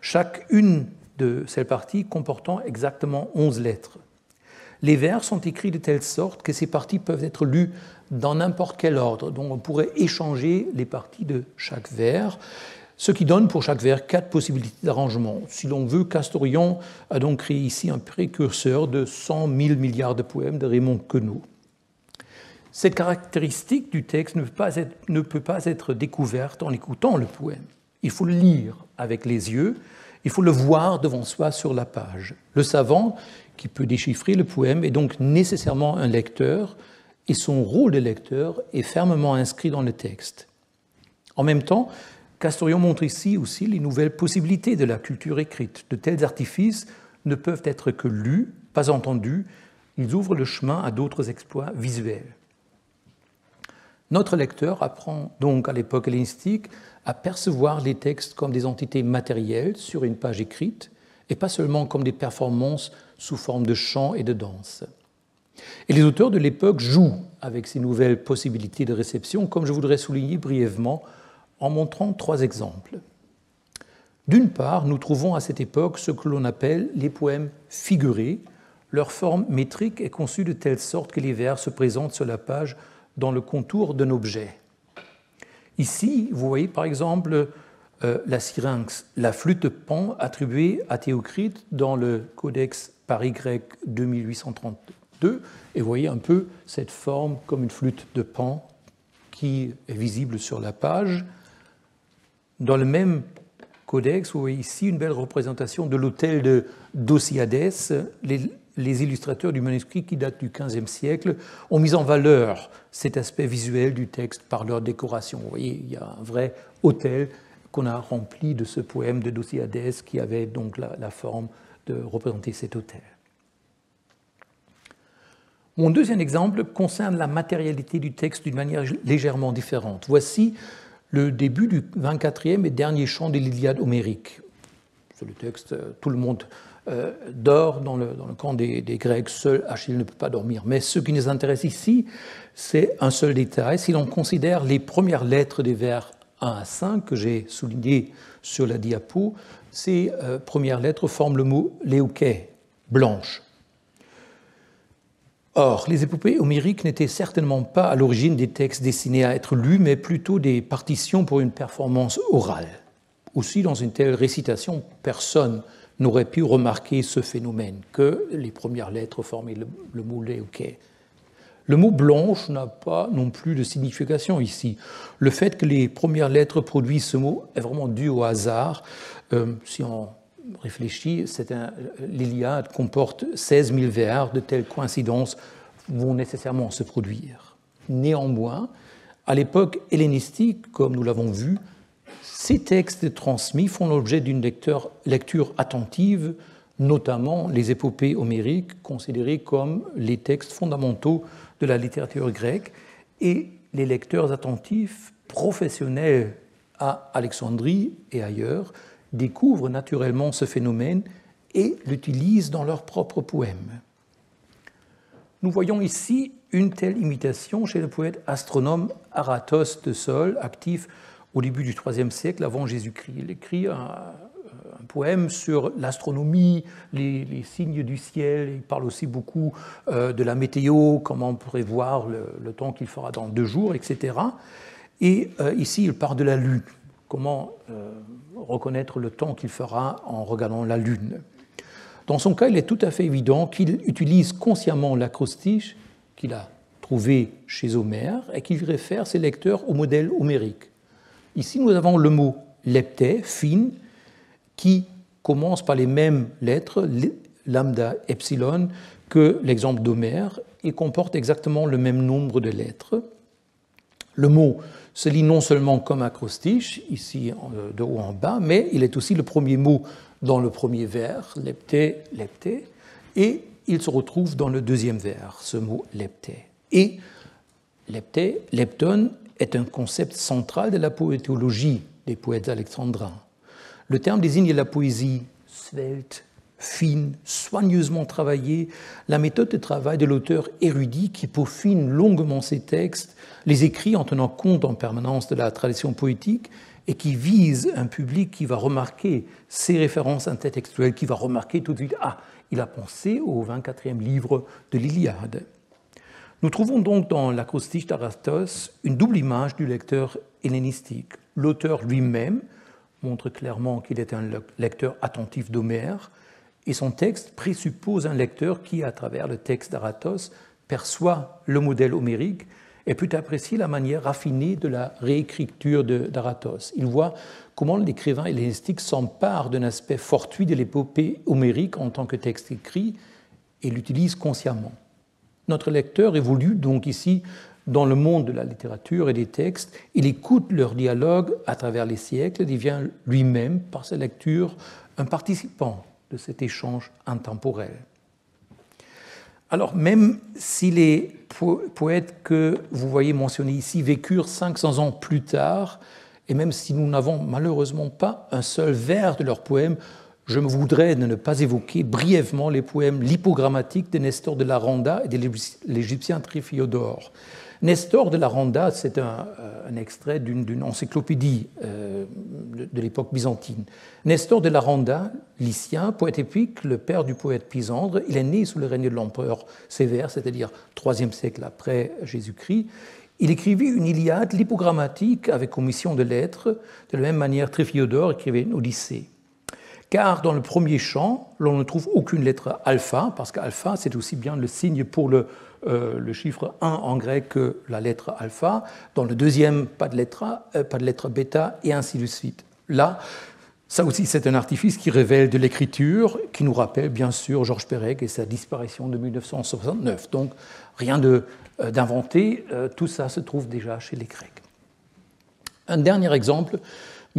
chacune de ces parties comportant exactement 11 lettres. Les vers sont écrits de telle sorte que ces parties peuvent être lues dans n'importe quel ordre, donc on pourrait échanger les parties de chaque vers, ce qui donne pour chaque vers 4 possibilités d'arrangement. Si l'on veut, Castorian a donc créé ici un précurseur de 100 000 milliards de poèmes de Raymond Queneau. Cette caractéristique du texte ne peut pas être découverte en écoutant le poème. Il faut le lire avec les yeux, il faut le voir devant soi sur la page. Le savant qui peut déchiffrer le poème est donc nécessairement un lecteur, et son rôle de lecteur est fermement inscrit dans le texte. En même temps, Castorian montre ici aussi les nouvelles possibilités de la culture écrite. De tels artifices ne peuvent être que lus, pas entendus, ils ouvrent le chemin à d'autres exploits visuels. Notre lecteur apprend donc à l'époque hellénistique à percevoir les textes comme des entités matérielles sur une page écrite et pas seulement comme des performances sous forme de chant et de danse. Et les auteurs de l'époque jouent avec ces nouvelles possibilités de réception, comme je voudrais souligner brièvement en montrant 3 exemples. D'une part, nous trouvons à cette époque ce que l'on appelle les poèmes figurés. Leur forme métrique est conçue de telle sorte que les vers se présentent sur la page dans le contour d'un objet. Ici, vous voyez par exemple la syrinx, la flûte de Pan attribuée à Théocrite dans le Codex Paris-Grec 2832. Et vous voyez un peu cette forme comme une flûte de Pan qui est visible sur la page. Dans le même codex, vous voyez ici une belle représentation de l'autel de Dosiades. Les illustrateurs du manuscrit, qui date du XVe siècle, ont mis en valeur cet aspect visuel du texte par leur décoration. Vous voyez, il y a un vrai autel qu'on a rempli de ce poème de Dociadès qui avait donc la forme de représenter cet autel. Mon deuxième exemple concerne la matérialité du texte d'une manière légèrement différente. Voici le début du 24e et dernier chant de l'Iliade homérique. C'est le texte, tout le monde dort dans le camp des Grecs, seul Achille ne peut pas dormir. Mais ce qui nous intéresse ici, c'est un seul détail. Si l'on considère les premières lettres des vers 1 à 5 que j'ai soulignées sur la diapo, ces premières lettres forment le mot léouké, blanche. Or, les épopées homériques n'étaient certainement pas à l'origine des textes destinés à être lus, mais plutôt des partitions pour une performance orale. Aussi, dans une telle récitation, personne n'aurait pu remarquer ce phénomène, que les premières lettres formaient le mot léouké. Le mot blanche n'a pas non plus de signification ici. Le fait que les premières lettres produisent ce mot est vraiment dû au hasard. Si on réfléchit, l'Iliade comporte 16 000 vers, de telles coïncidences vont nécessairement se produire. Néanmoins, à l'époque hellénistique, comme nous l'avons vu, ces textes transmis font l'objet d'une lecture attentive, notamment les épopées homériques, considérées comme les textes fondamentaux de la littérature grecque, et les lecteurs attentifs professionnels à Alexandrie et ailleurs découvrent naturellement ce phénomène et l'utilisent dans leurs propres poèmes. Nous voyons ici une telle imitation chez le poète astronome Aratos de Sol, actif au début du IIIe siècle avant Jésus-Christ. Il écrit un poème sur l'astronomie, les signes du ciel. Il parle aussi beaucoup de la météo, comment on pourrait voir le temps qu'il fera dans 2 jours, etc. Et ici, il parle de la Lune. Comment reconnaître le temps qu'il fera en regardant la Lune. Dans son cas, il est tout à fait évident qu'il utilise consciemment l'acrostiche qu'il a trouvé chez Homère et qu'il réfère ses lecteurs au modèle homérique. Ici, nous avons le mot lepté, fine, qui commence par les mêmes lettres, lambda, epsilon, que l'exemple d'Homère et comporte exactement le même nombre de lettres. Le mot se lit non seulement comme acrostiche, ici de haut en bas, mais il est aussi le premier mot dans le premier vers, lepté, lepté, et il se retrouve dans le deuxième vers, ce mot lepté. Et lepté, lepton, est un concept central de la poétologie des poètes alexandrins. Le terme désigne la poésie svelte, fine, soigneusement travaillée, la méthode de travail de l'auteur érudit qui peaufine longuement ses textes, les écrit en tenant compte en permanence de la tradition poétique et qui vise un public qui va remarquer ces références intertextuelles, qui va remarquer tout de suite « Ah, il a pensé au 24e livre de l'Iliade ». Nous trouvons donc dans l'acrostiche d'Aratos une double image du lecteur hellénistique. L'auteur lui-même montre clairement qu'il est un lecteur attentif d'Homère, et son texte présuppose un lecteur qui, à travers le texte d'Aratos, perçoit le modèle homérique et peut apprécier la manière raffinée de la réécriture d'Aratos. Il voit comment l'écrivain hellénistique s'empare d'un aspect fortuit de l'épopée homérique en tant que texte écrit et l'utilise consciemment. Notre lecteur évolue donc ici dans le monde de la littérature et des textes. Il écoute leur dialogue à travers les siècles et devient lui-même, par sa lecture, un participant de cet échange intemporel. Alors, même si les poètes que vous voyez mentionnés ici vécurent 500 ans plus tard, et même si nous n'avons malheureusement pas un seul vers de leurs poèmes, je me voudrais de ne pas évoquer brièvement les poèmes lipogrammatiques de Nestor de la Randa et de l'Égyptien Triphyodore. Nestor de la Randa, c'est un extrait d'une encyclopédie de l'époque byzantine. Nestor de la Randa, lycien, poète épique, le père du poète Pisandre, il est né sous le règne de l'empereur Sévère, c'est-à-dire IIIe siècle après Jésus-Christ. Il écrivit une Iliade lipogrammatique avec omission de lettres, de la même manière Triphyodore écrivait une Odyssée. Car dans le premier chant, l'on ne trouve aucune lettre alpha, parce qu'alpha, c'est aussi bien le signe pour le chiffre 1 en grec que la lettre alpha. Dans le deuxième, pas de lettre bêta, et ainsi de suite. Là, ça aussi, c'est un artifice qui révèle de l'écriture, qui nous rappelle bien sûr Georges Perec et sa disparition de 1969. Donc, rien d'inventé, tout ça se trouve déjà chez les Grecs. Un dernier exemple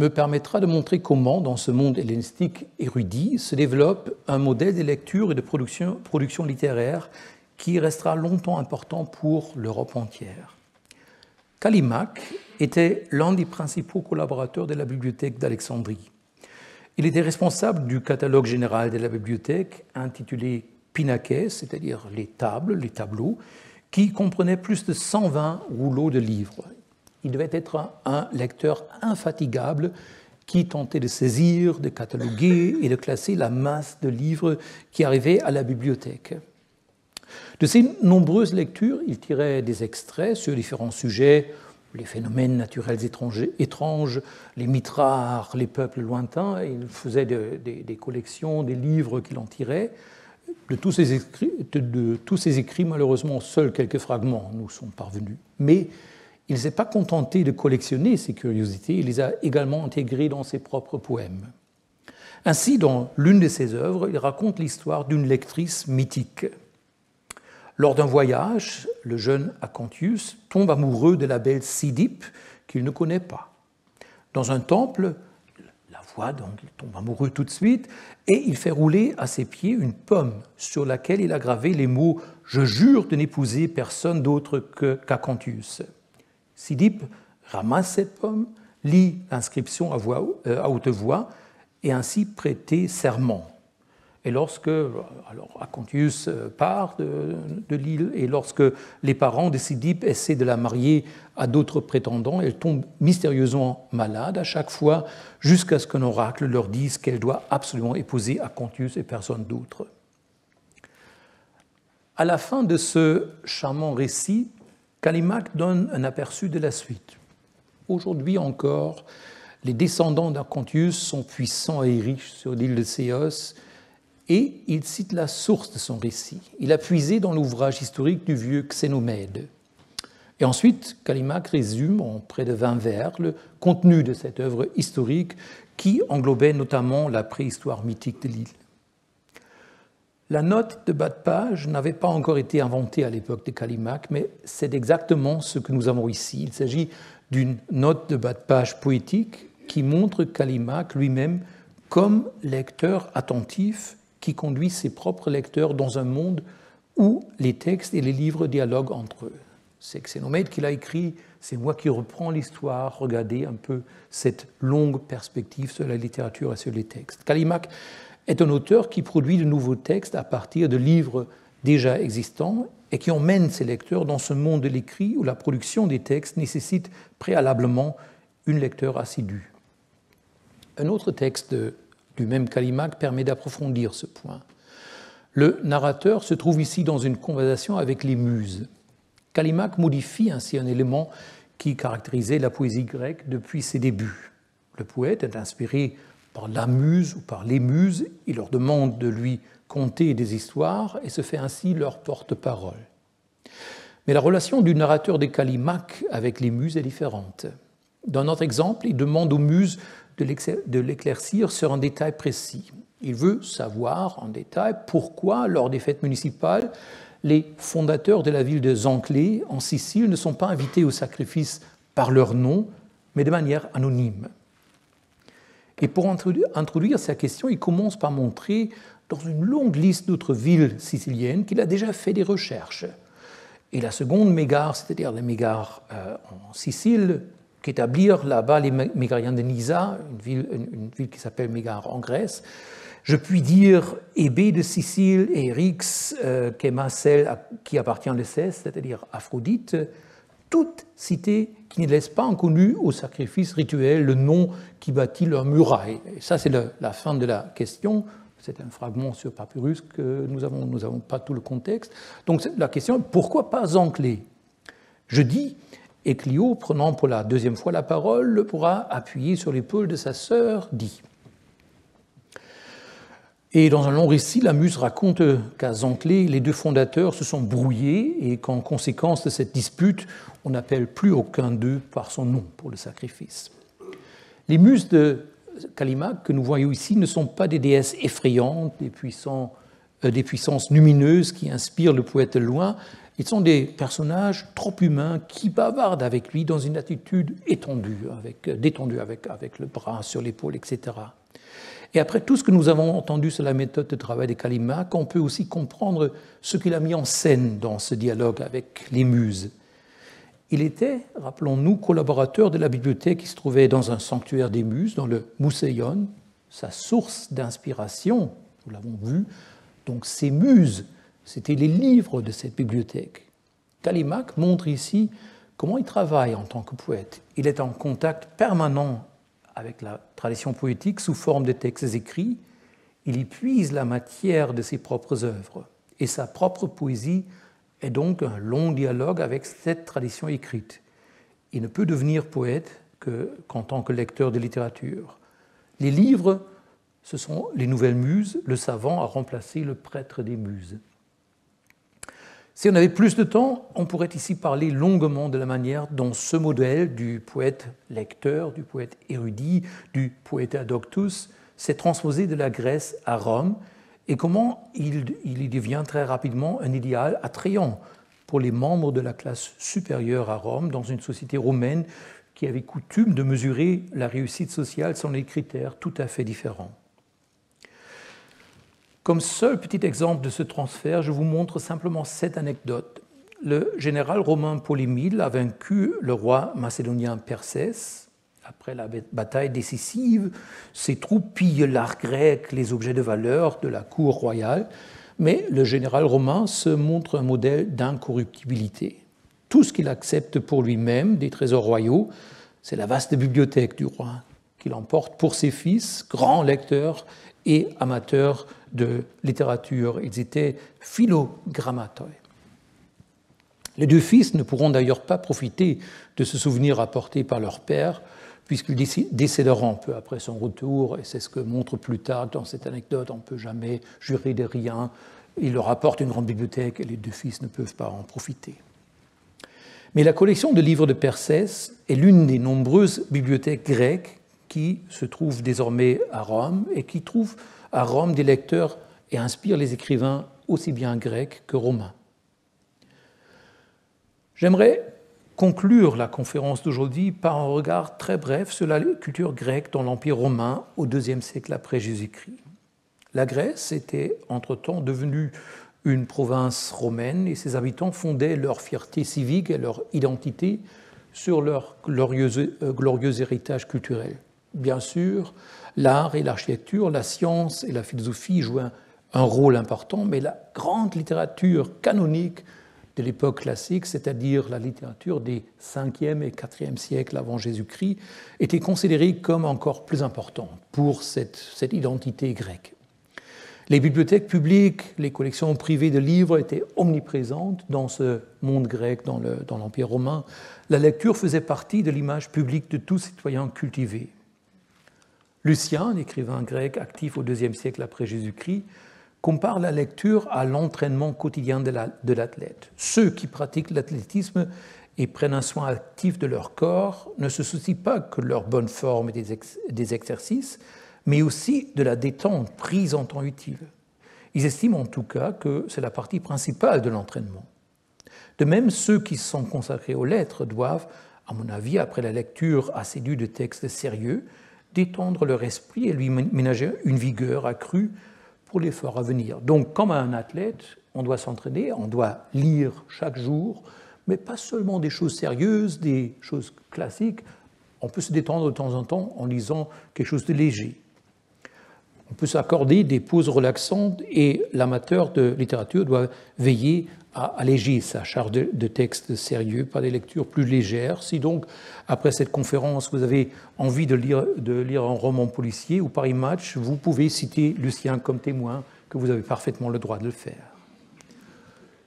me permettra de montrer comment, dans ce monde hellénistique érudit, se développe un modèle de lecture et de production littéraire qui restera longtemps important pour l'Europe entière. Callimaque était l'un des principaux collaborateurs de la bibliothèque d'Alexandrie. Il était responsable du catalogue général de la bibliothèque intitulé Pinaquès, c'est-à-dire les tables, les tableaux, qui comprenait plus de 120 rouleaux de livres. Il devait être un lecteur infatigable qui tentait de saisir, de cataloguer et de classer la masse de livres qui arrivaient à la bibliothèque. De ces nombreuses lectures, il tirait des extraits sur différents sujets, les phénomènes naturels étranges, les mythes rares, les peuples lointains. Il faisait des collections, des livres qu'il en tirait. De tous ces écrits, malheureusement, seuls quelques fragments nous sont parvenus. Mais il ne s'est pas contenté de collectionner ces curiosités, il les a également intégrées dans ses propres poèmes. Ainsi, dans l'une de ses œuvres, il raconte l'histoire d'une lectrice mythique. Lors d'un voyage, le jeune Acanthus tombe amoureux de la belle Cydippe qu'il ne connaît pas. Dans un temple, la voit, donc il tombe amoureux tout de suite, et il fait rouler à ses pieds une pomme sur laquelle il a gravé les mots « Je jure de n'épouser personne d'autre qu'Acanthus ». Cydippe ramasse cette pomme, lit l'inscription à haute voix et ainsi prêter serment. Et lorsque Acanthus part de l'île et lorsque les parents de Cydippe essaient de la marier à d'autres prétendants, elle tombe mystérieusement malade à chaque fois jusqu'à ce qu'un oracle leur dise qu'elle doit absolument épouser Acanthus et personne d'autre. À la fin de ce charmant récit, Callimaque donne un aperçu de la suite. Aujourd'hui encore, les descendants d'Acanthus sont puissants et riches sur l'île de Céos, et il cite la source de son récit. Il a puisé dans l'ouvrage historique du vieux Xénomède. Et ensuite, Callimaque résume en près de 20 vers le contenu de cette œuvre historique qui englobait notamment la préhistoire mythique de l'île. La note de bas de page n'avait pas encore été inventée à l'époque de Callimaque, mais c'est exactement ce que nous avons ici. Il s'agit d'une note de bas de page poétique qui montre Callimaque lui-même comme lecteur attentif qui conduit ses propres lecteurs dans un monde où les textes et les livres dialoguent entre eux. C'est Xénomède qui l'a écrit, c'est moi qui reprends l'histoire. Regardez un peu cette longue perspective sur la littérature et sur les textes. Callimaque est un auteur qui produit de nouveaux textes à partir de livres déjà existants et qui emmène ses lecteurs dans ce monde de l'écrit où la production des textes nécessite préalablement une lecture assidue. Un autre texte du même Callimaque permet d'approfondir ce point. Le narrateur se trouve ici dans une conversation avec les muses. Callimaque modifie ainsi un élément qui caractérisait la poésie grecque depuis ses débuts. Le poète est inspiré par la muse ou par les muses, il leur demande de lui conter des histoires et se fait ainsi leur porte-parole. Mais la relation du narrateur de Callimaque avec les muses est différente. Dans notre exemple, il demande aux muses de l'éclaircir sur un détail précis. Il veut savoir en détail pourquoi, lors des fêtes municipales, les fondateurs de la ville de Zanclée, en Sicile, ne sont pas invités au sacrifice par leur nom, mais de manière anonyme. Et pour introduire sa question, il commence par montrer, dans une longue liste d'autres villes siciliennes, qu'il a déjà fait des recherches. Et la seconde mégare, c'est-à-dire les mégares en Sicile, qu'établirent là-bas les Mégariens de Nisa, une ville qui s'appelle Mégare en Grèce. Je puis dire Hébé de Sicile et Eryx, celle qui appartient à Cès, c'est-à-dire Aphrodite, toutes cités qui ne laissent pas inconnu au sacrifice rituel le nom qui bâtit leur muraille. Et ça, c'est la fin de la question. C'est un fragment sur papyrus que nous n'avons pas tout le contexte. Donc la question est pourquoi pas Zanclée? Je dis, et Clio, prenant pour la deuxième fois la parole, pourra appuyer sur l'épaule de sa sœur, dit. Et dans un long récit, la muse raconte qu'à Zanclée, les deux fondateurs se sont brouillés et qu'en conséquence de cette dispute, on n'appelle plus aucun d'eux par son nom pour le sacrifice. Les muses de Callimaque que nous voyons ici ne sont pas des déesses effrayantes, des puissances lumineuses qui inspirent le poète de loin. Ils sont des personnages trop humains qui bavardent avec lui dans une attitude détendue, avec le bras sur l'épaule, etc. Et après tout ce que nous avons entendu sur la méthode de travail de Callimaque, on peut aussi comprendre ce qu'il a mis en scène dans ce dialogue avec les muses. Il était, rappelons-nous, collaborateur de la bibliothèque qui se trouvait dans un sanctuaire des muses, dans le Mouseion, sa source d'inspiration, nous l'avons vu. Donc ces muses, c'était les livres de cette bibliothèque. Callimaque montre ici comment il travaille en tant que poète. Il est en contact permanent avec la tradition poétique sous forme de textes écrits. Il y puise la matière de ses propres œuvres. Et sa propre poésie est donc un long dialogue avec cette tradition écrite. Il ne peut devenir poète qu'en tant que lecteur de littérature. Les livres, ce sont les nouvelles muses. Le savant a remplacé le prêtre des muses. Si on avait plus de temps, on pourrait ici parler longuement de la manière dont ce modèle du poète lecteur, du poète érudit, du poeta doctus s'est transposé de la Grèce à Rome et comment il y devient très rapidement un idéal attrayant pour les membres de la classe supérieure à Rome dans une société romaine qui avait coutume de mesurer la réussite sociale selon des critères tout à fait différents. Comme seul petit exemple de ce transfert, je vous montre simplement cette anecdote. Le général romain Polymyle a vaincu le roi macédonien Persès. Après la bataille décisive, ses troupes pillent l'art grec, les objets de valeur de la cour royale, mais le général romain se montre un modèle d'incorruptibilité. Tout ce qu'il accepte pour lui-même des trésors royaux, c'est la vaste bibliothèque du roi qu'il emporte pour ses fils, grands lecteurs et amateurs de littérature. Ils étaient philogrammatoi. Les deux fils ne pourront d'ailleurs pas profiter de ce souvenir apporté par leur père, puisqu'ils décéderont peu après son retour, et c'est ce que montre Plutarque dans cette anecdote, on ne peut jamais jurer de rien. Il leur apporte une grande bibliothèque et les deux fils ne peuvent pas en profiter. Mais la collection de livres de Persès est l'une des nombreuses bibliothèques grecques qui se trouvent désormais à Rome et qui trouvent à Rome des lecteurs et inspirent les écrivains aussi bien grecs que romains. J'aimerais conclure la conférence d'aujourd'hui par un regard très bref sur la culture grecque dans l'Empire romain au IIe siècle après Jésus-Christ. La Grèce était entre-temps devenue une province romaine et ses habitants fondaient leur fierté civique et leur identité sur leur glorieux héritage culturel. Bien sûr, l'art et l'architecture, la science et la philosophie jouent un rôle important, mais la grande littérature canonique de l'époque classique, c'est-à-dire la littérature des 5e et 4e siècles avant Jésus-Christ, était considérée comme encore plus importante pour cette identité grecque. Les bibliothèques publiques, les collections privées de livres étaient omniprésentes dans ce monde grec, dans l'Empire romain. La lecture faisait partie de l'image publique de tout citoyen cultivé. Lucien, un écrivain grec actif au IIe siècle après Jésus-Christ, compare la lecture à l'entraînement quotidien de l'athlète. Ceux qui pratiquent l'athlétisme et prennent un soin actif de leur corps ne se soucient pas que de leur bonne forme et des exercices, mais aussi de la détente prise en temps utile. Ils estiment en tout cas que c'est la partie principale de l'entraînement. De même, ceux qui se sont consacrés aux lettres doivent, à mon avis, après la lecture assidue de textes sérieux, détendre leur esprit et lui ménager une vigueur accrue pour l'effort à venir. Donc, comme un athlète, on doit s'entraîner, on doit lire chaque jour, mais pas seulement des choses sérieuses, des choses classiques. On peut se détendre de temps en temps en lisant quelque chose de léger. On peut s'accorder des pauses relaxantes et l'amateur de littérature doit veiller à alléger sa charge de textes sérieux par des lectures plus légères. Si donc, après cette conférence, vous avez envie de lire un roman policier ou Paris Match, vous pouvez citer Lucien comme témoin, que vous avez parfaitement le droit de le faire.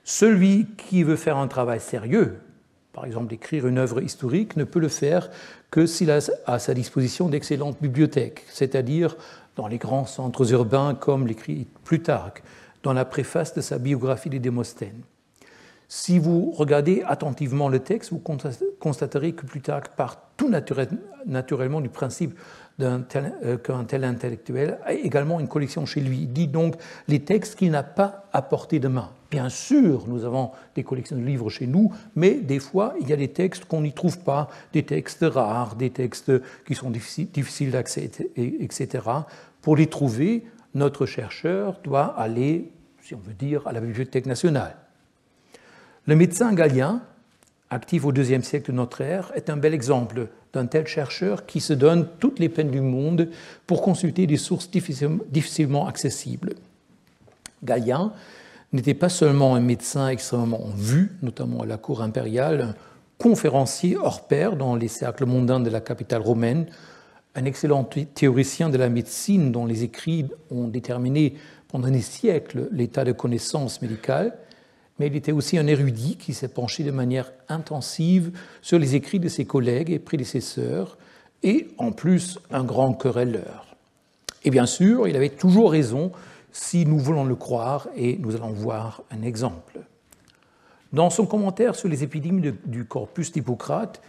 Celui qui veut faire un travail sérieux, par exemple d'écrire une œuvre historique, ne peut le faire que s'il a à sa disposition d'excellentes bibliothèques, c'est-à-dire dans les grands centres urbains comme l'écrit Plutarque, dans la préface de sa biographie de Démosthène. Si vous regardez attentivement le texte, vous constaterez que Plutarque part tout naturellement du principe qu'un tel intellectuel a également une collection chez lui. Il dit donc les textes qu'il n'a pas à portée de main. Bien sûr, nous avons des collections de livres chez nous, mais des fois, il y a des textes qu'on n'y trouve pas, des textes rares, des textes qui sont difficiles d'accès, etc. Pour les trouver, notre chercheur doit aller, si on veut dire, à la Bibliothèque nationale. Le médecin Galien, actif au IIe siècle de notre ère, est un bel exemple d'un tel chercheur qui se donne toutes les peines du monde pour consulter des sources difficilement accessibles. Galien n'était pas seulement un médecin extrêmement vu, notamment à la cour impériale, un conférencier hors pair dans les cercles mondains de la capitale romaine, un excellent théoricien de la médecine dont les écrits ont déterminé pendant des siècles l'état de connaissance médicale, mais il était aussi un érudit qui s'est penché de manière intensive sur les écrits de ses collègues et prédécesseurs, et en plus un grand querelleur. Et bien sûr, il avait toujours raison si nous voulons le croire, et nous allons voir un exemple. Dans son commentaire sur les épidémies du corpus d'Hippocrate,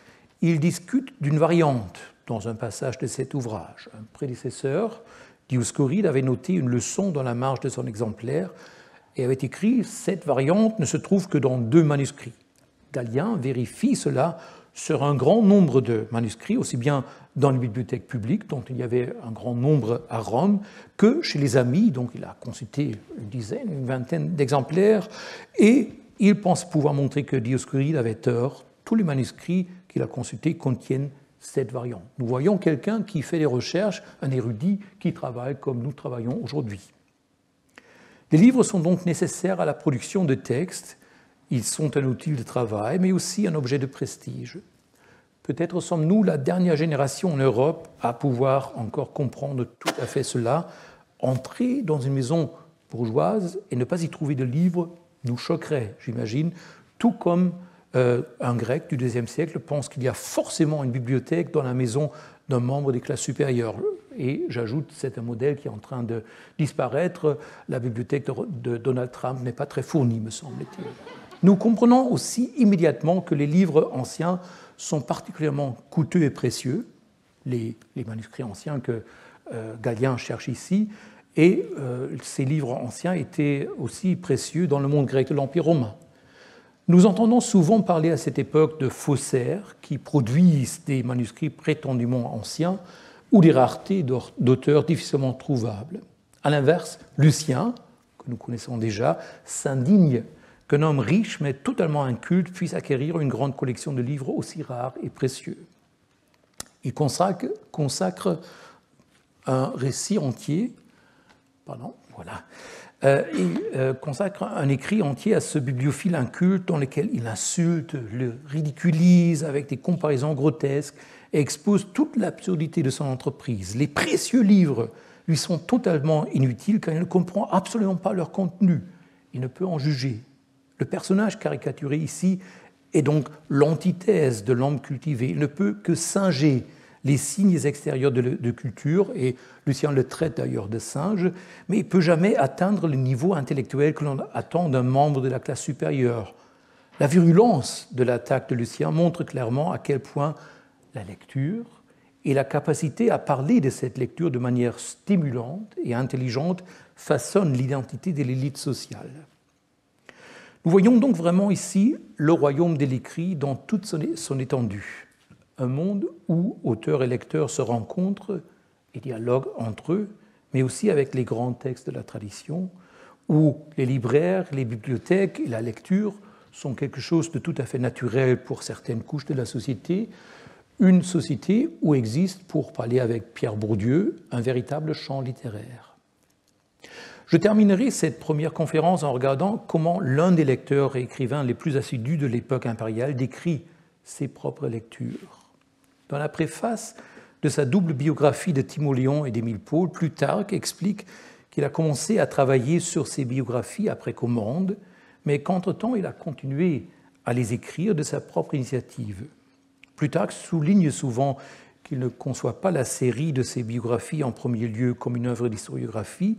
il discute d'une variante dans un passage de cet ouvrage. Un prédécesseur, Dioscoride, avait noté une leçon dans la marge de son exemplaire et avait écrit « Cette variante ne se trouve que dans 2 manuscrits ». Galien vérifie cela sur un grand nombre de manuscrits, aussi bien dans les bibliothèques publiques, dont il y avait un grand nombre à Rome, que chez les amis, donc il a consulté une dizaine, une vingtaine d'exemplaires, et il pense pouvoir montrer que Dioscoride avait tort. Tous les manuscrits qu'il a consultés contiennent cette variante. Nous voyons quelqu'un qui fait des recherches, un érudit qui travaille comme nous travaillons aujourd'hui. Les livres sont donc nécessaires à la production de textes. Ils sont un outil de travail, mais aussi un objet de prestige. Peut-être sommes-nous la dernière génération en Europe à pouvoir encore comprendre tout à fait cela. Entrer dans une maison bourgeoise et ne pas y trouver de livres nous choquerait, j'imagine, tout comme un Grec du IIe siècle pense qu'il y a forcément une bibliothèque dans la maison d'un membre des classes supérieures. Et j'ajoute, c'est un modèle qui est en train de disparaître. La bibliothèque de Donald Trump n'est pas très fournie, me semble-t-il. Nous comprenons aussi immédiatement que les livres anciens sont particulièrement coûteux et précieux, les manuscrits anciens que Galien cherche ici, et ces livres anciens étaient aussi précieux dans le monde grec de l'Empire romain. Nous entendons souvent parler à cette époque de faussaires qui produisent des manuscrits prétendument anciens ou des raretés d'auteurs difficilement trouvables. À l'inverse, Lucien, que nous connaissons déjà, s'indigne qu'un homme riche mais totalement inculte puisse acquérir une grande collection de livres aussi rares et précieux. Il consacre un récit entier, il consacre un écrit entier à ce bibliophile inculte dans lequel il insulte, le ridiculise avec des comparaisons grotesques et expose toute l'absurdité de son entreprise. Les précieux livres lui sont totalement inutiles car il ne comprend absolument pas leur contenu. Il ne peut en juger. Le personnage caricaturé ici est donc l'antithèse de l'homme cultivé. Il ne peut que singer les signes extérieurs de culture, et Lucien le traite d'ailleurs de singe, mais il ne peut jamais atteindre le niveau intellectuel que l'on attend d'un membre de la classe supérieure. La virulence de l'attaque de Lucien montre clairement à quel point la lecture et la capacité à parler de cette lecture de manière stimulante et intelligente façonnent l'identité de l'élite sociale. Nous voyons donc vraiment ici le royaume de l'écrit dans toute son étendue. Un monde où auteurs et lecteurs se rencontrent et dialoguent entre eux, mais aussi avec les grands textes de la tradition, où les libraires, les bibliothèques et la lecture sont quelque chose de tout à fait naturel pour certaines couches de la société, une société où existe, pour parler avec Pierre Bourdieu, un véritable champ littéraire. Je terminerai cette première conférence en regardant comment l'un des lecteurs et écrivains les plus assidus de l'époque impériale décrit ses propres lectures. Dans la préface de sa double biographie de Timoléon et d'Émile Paul, Plutarque explique qu'il a commencé à travailler sur ses biographies après commande, mais qu'entre-temps, il a continué à les écrire de sa propre initiative. Plutarque souligne souvent qu'il ne conçoit pas la série de ses biographies en premier lieu comme une œuvre d'historiographie,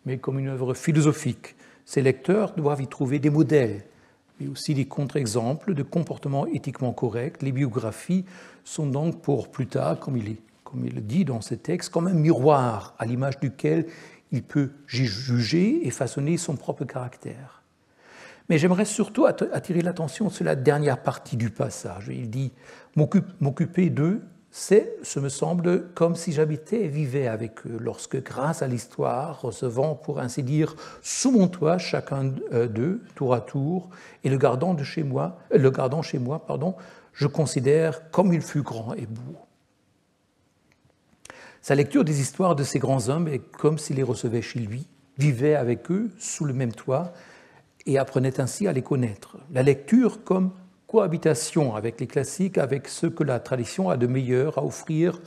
mais comme une œuvre philosophique. Ses lecteurs doivent y trouver des modèles, mais aussi des contre-exemples de comportements éthiquement corrects. Les biographies sont donc pour Plutarque, comme il le dit dans ses textes, comme un miroir à l'image duquel il peut juger et façonner son propre caractère. Mais j'aimerais surtout attirer l'attention sur la dernière partie du passage. Il dit « M'occuper d'eux, c'est, ce me semble, comme si j'habitais et vivais avec eux, lorsque, grâce à l'histoire, recevant, pour ainsi dire, sous mon toit chacun d'eux, tour à tour, et le gardant chez moi, je considère comme il fut grand et beau. » Sa lecture des histoires de ces grands hommes est comme s'il les recevait chez lui, vivait avec eux sous le même toit et apprenait ainsi à les connaître. La lecture comme cohabitation avec les classiques, avec ce que la tradition a de meilleur à offrir.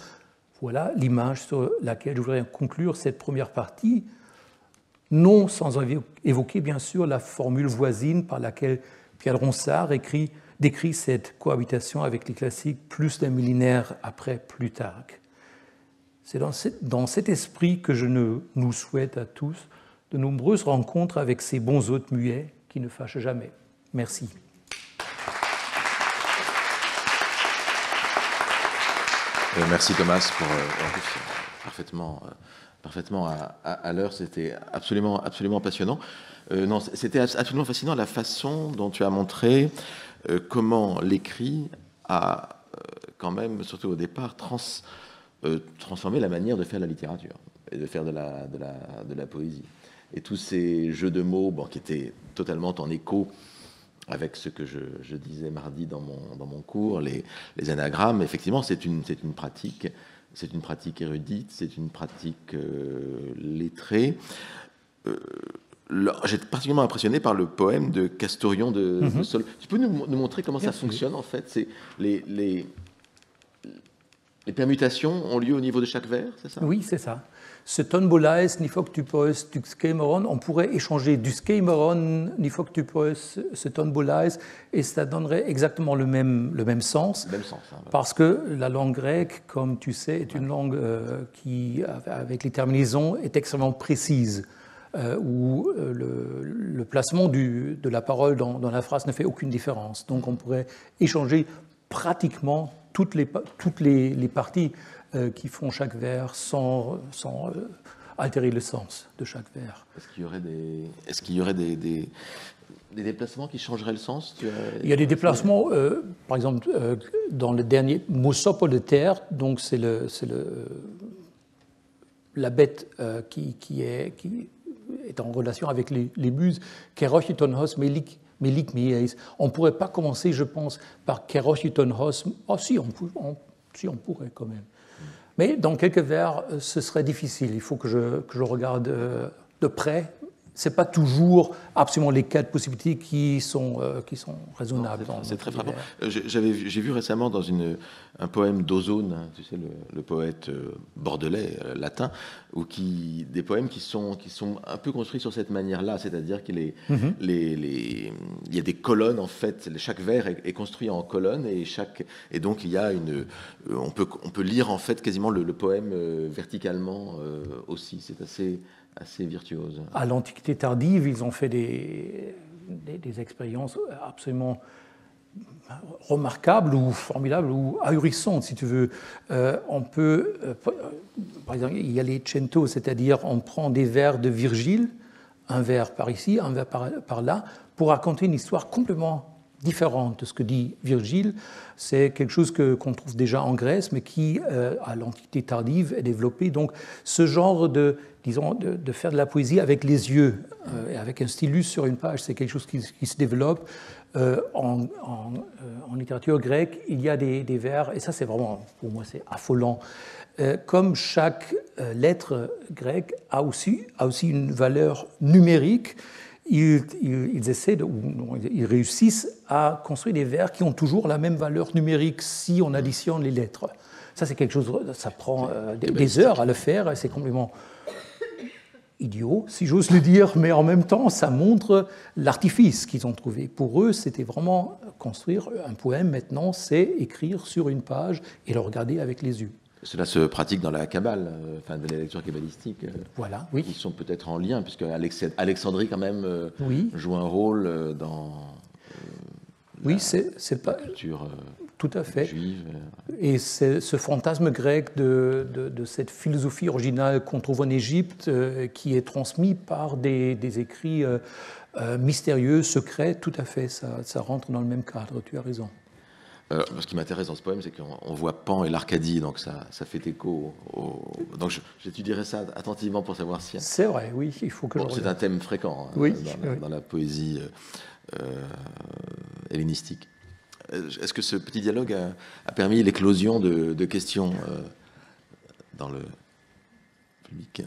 Voilà l'image sur laquelle je voudrais conclure cette première partie, non sans évoquer bien sûr la formule voisine par laquelle Pierre Ronsard décrit cette cohabitation avec les classiques plus d'un millénaire après Plutarque. C'est dans cet esprit que je nous souhaite à tous de nombreuses rencontres avec ces bons hôtes muets qui ne fâchent jamais. Merci. Merci Thomas pour parfaitement à l'heure. C'était absolument passionnant. Non, c'était absolument fascinant la façon dont tu as montré comment l'écrit a quand même, surtout au départ, transformé la manière de faire la littérature et de faire de la poésie. Et tous ces jeux de mots, qui étaient totalement en écho avec ce que je disais mardi dans mon cours, les anagrammes, effectivement, c'est une pratique érudite, c'est une pratique lettrée. J'étais particulièrement impressionné par le poème de Castorion de Sol. Tu peux nous montrer comment ça fonctionne, en fait? C'est les permutations ont lieu au niveau de chaque vers, c'est ça? Oui, c'est ça. Ce ton bolais, ni faut que tu poses du skeimeron, on pourrait échanger du skeimeron, ni faut que tu poses ce ton bolais, et ça donnerait exactement le même sens. Parce que la langue grecque, comme tu sais, est une langue qui, avec les terminaisons, est extrêmement précise, où le placement de la parole dans la phrase ne fait aucune différence. Donc on pourrait échanger pratiquement toutes les parties qui font chaque vers sans altérer le sens de chaque vers. Est-ce qu'il y aurait des déplacements qui changeraient le sens? Il y a des déplacements, par exemple, dans le dernier Mosopo de terre, donc c'est la bête qui est en relation avec les muses, Kerochitonhos Melik Mieis. On ne pourrait pas commencer, je pense, par Kerochitonhos. Oh, si, on pourrait quand même. Mais dans quelques vers, ce serait difficile. Il faut que je regarde de près. Ce n'est pas toujours absolument les quatre possibilités qui sont raisonnables. C'est très frappant. J'ai vu récemment dans un poème d'Ozone, tu sais, le poète bordelais, latin, des poèmes qui sont un peu construits sur cette manière-là, c'est-à-dire qu'il il y a des colonnes, en fait, chaque vers est construit en colonnes, et donc il y a on peut lire en fait quasiment le poème verticalement aussi. C'est assez virtuose. À l'Antiquité tardive, ils ont fait des expériences absolument remarquables ou formidables ou ahurissantes, si tu veux. On peut, par exemple, il y a les centos, c'est-à-dire on prend des vers de Virgile, un vers par ici, un vers par là, pour raconter une histoire complètement différente de ce que dit Virgile. C'est quelque chose qu'on trouve déjà en Grèce, mais qui, à l'Antiquité tardive, est développé. Donc, ce genre de faire de la poésie avec les yeux, et avec un stylus sur une page, c'est quelque chose qui se développe. En littérature grecque, il y a des vers, et ça, c'est vraiment, pour moi, c'est affolant. Comme chaque lettre grecque a aussi une valeur numérique, ils réussissent à construire des vers qui ont toujours la même valeur numérique si on additionne les lettres. Ça, c'est quelque chose, ça prend des heures à le faire, et c'est complètement idiot, si j'ose le dire, mais en même temps, ça montre l'artifice qu'ils ont trouvé. Pour eux, c'était vraiment construire un poème. Maintenant, c'est écrire sur une page et le regarder avec les yeux. Cela se pratique dans la Kabbale, enfin de la lecture kabbalistique. Voilà, oui. Ils sont peut-être en lien, puisque Alexandrie, quand même, oui, joue un rôle dans oui, c'est pas culture Tout à fait. juive. Et c'est ce fantasme grec de cette philosophie originale qu'on trouve en Égypte, qui est transmis par des écrits mystérieux, secrets, tout à fait, ça rentre dans le même cadre, tu as raison. Ce qui m'intéresse dans ce poème, c'est qu'on voit Pan et l'Arcadie, donc ça fait écho donc j'étudierai ça attentivement pour savoir si... C'est vrai, oui, il faut que je c'est un thème fréquent oui, dans la poésie hellénistique. Est-ce que ce petit dialogue a permis l'éclosion de questions dans le public ?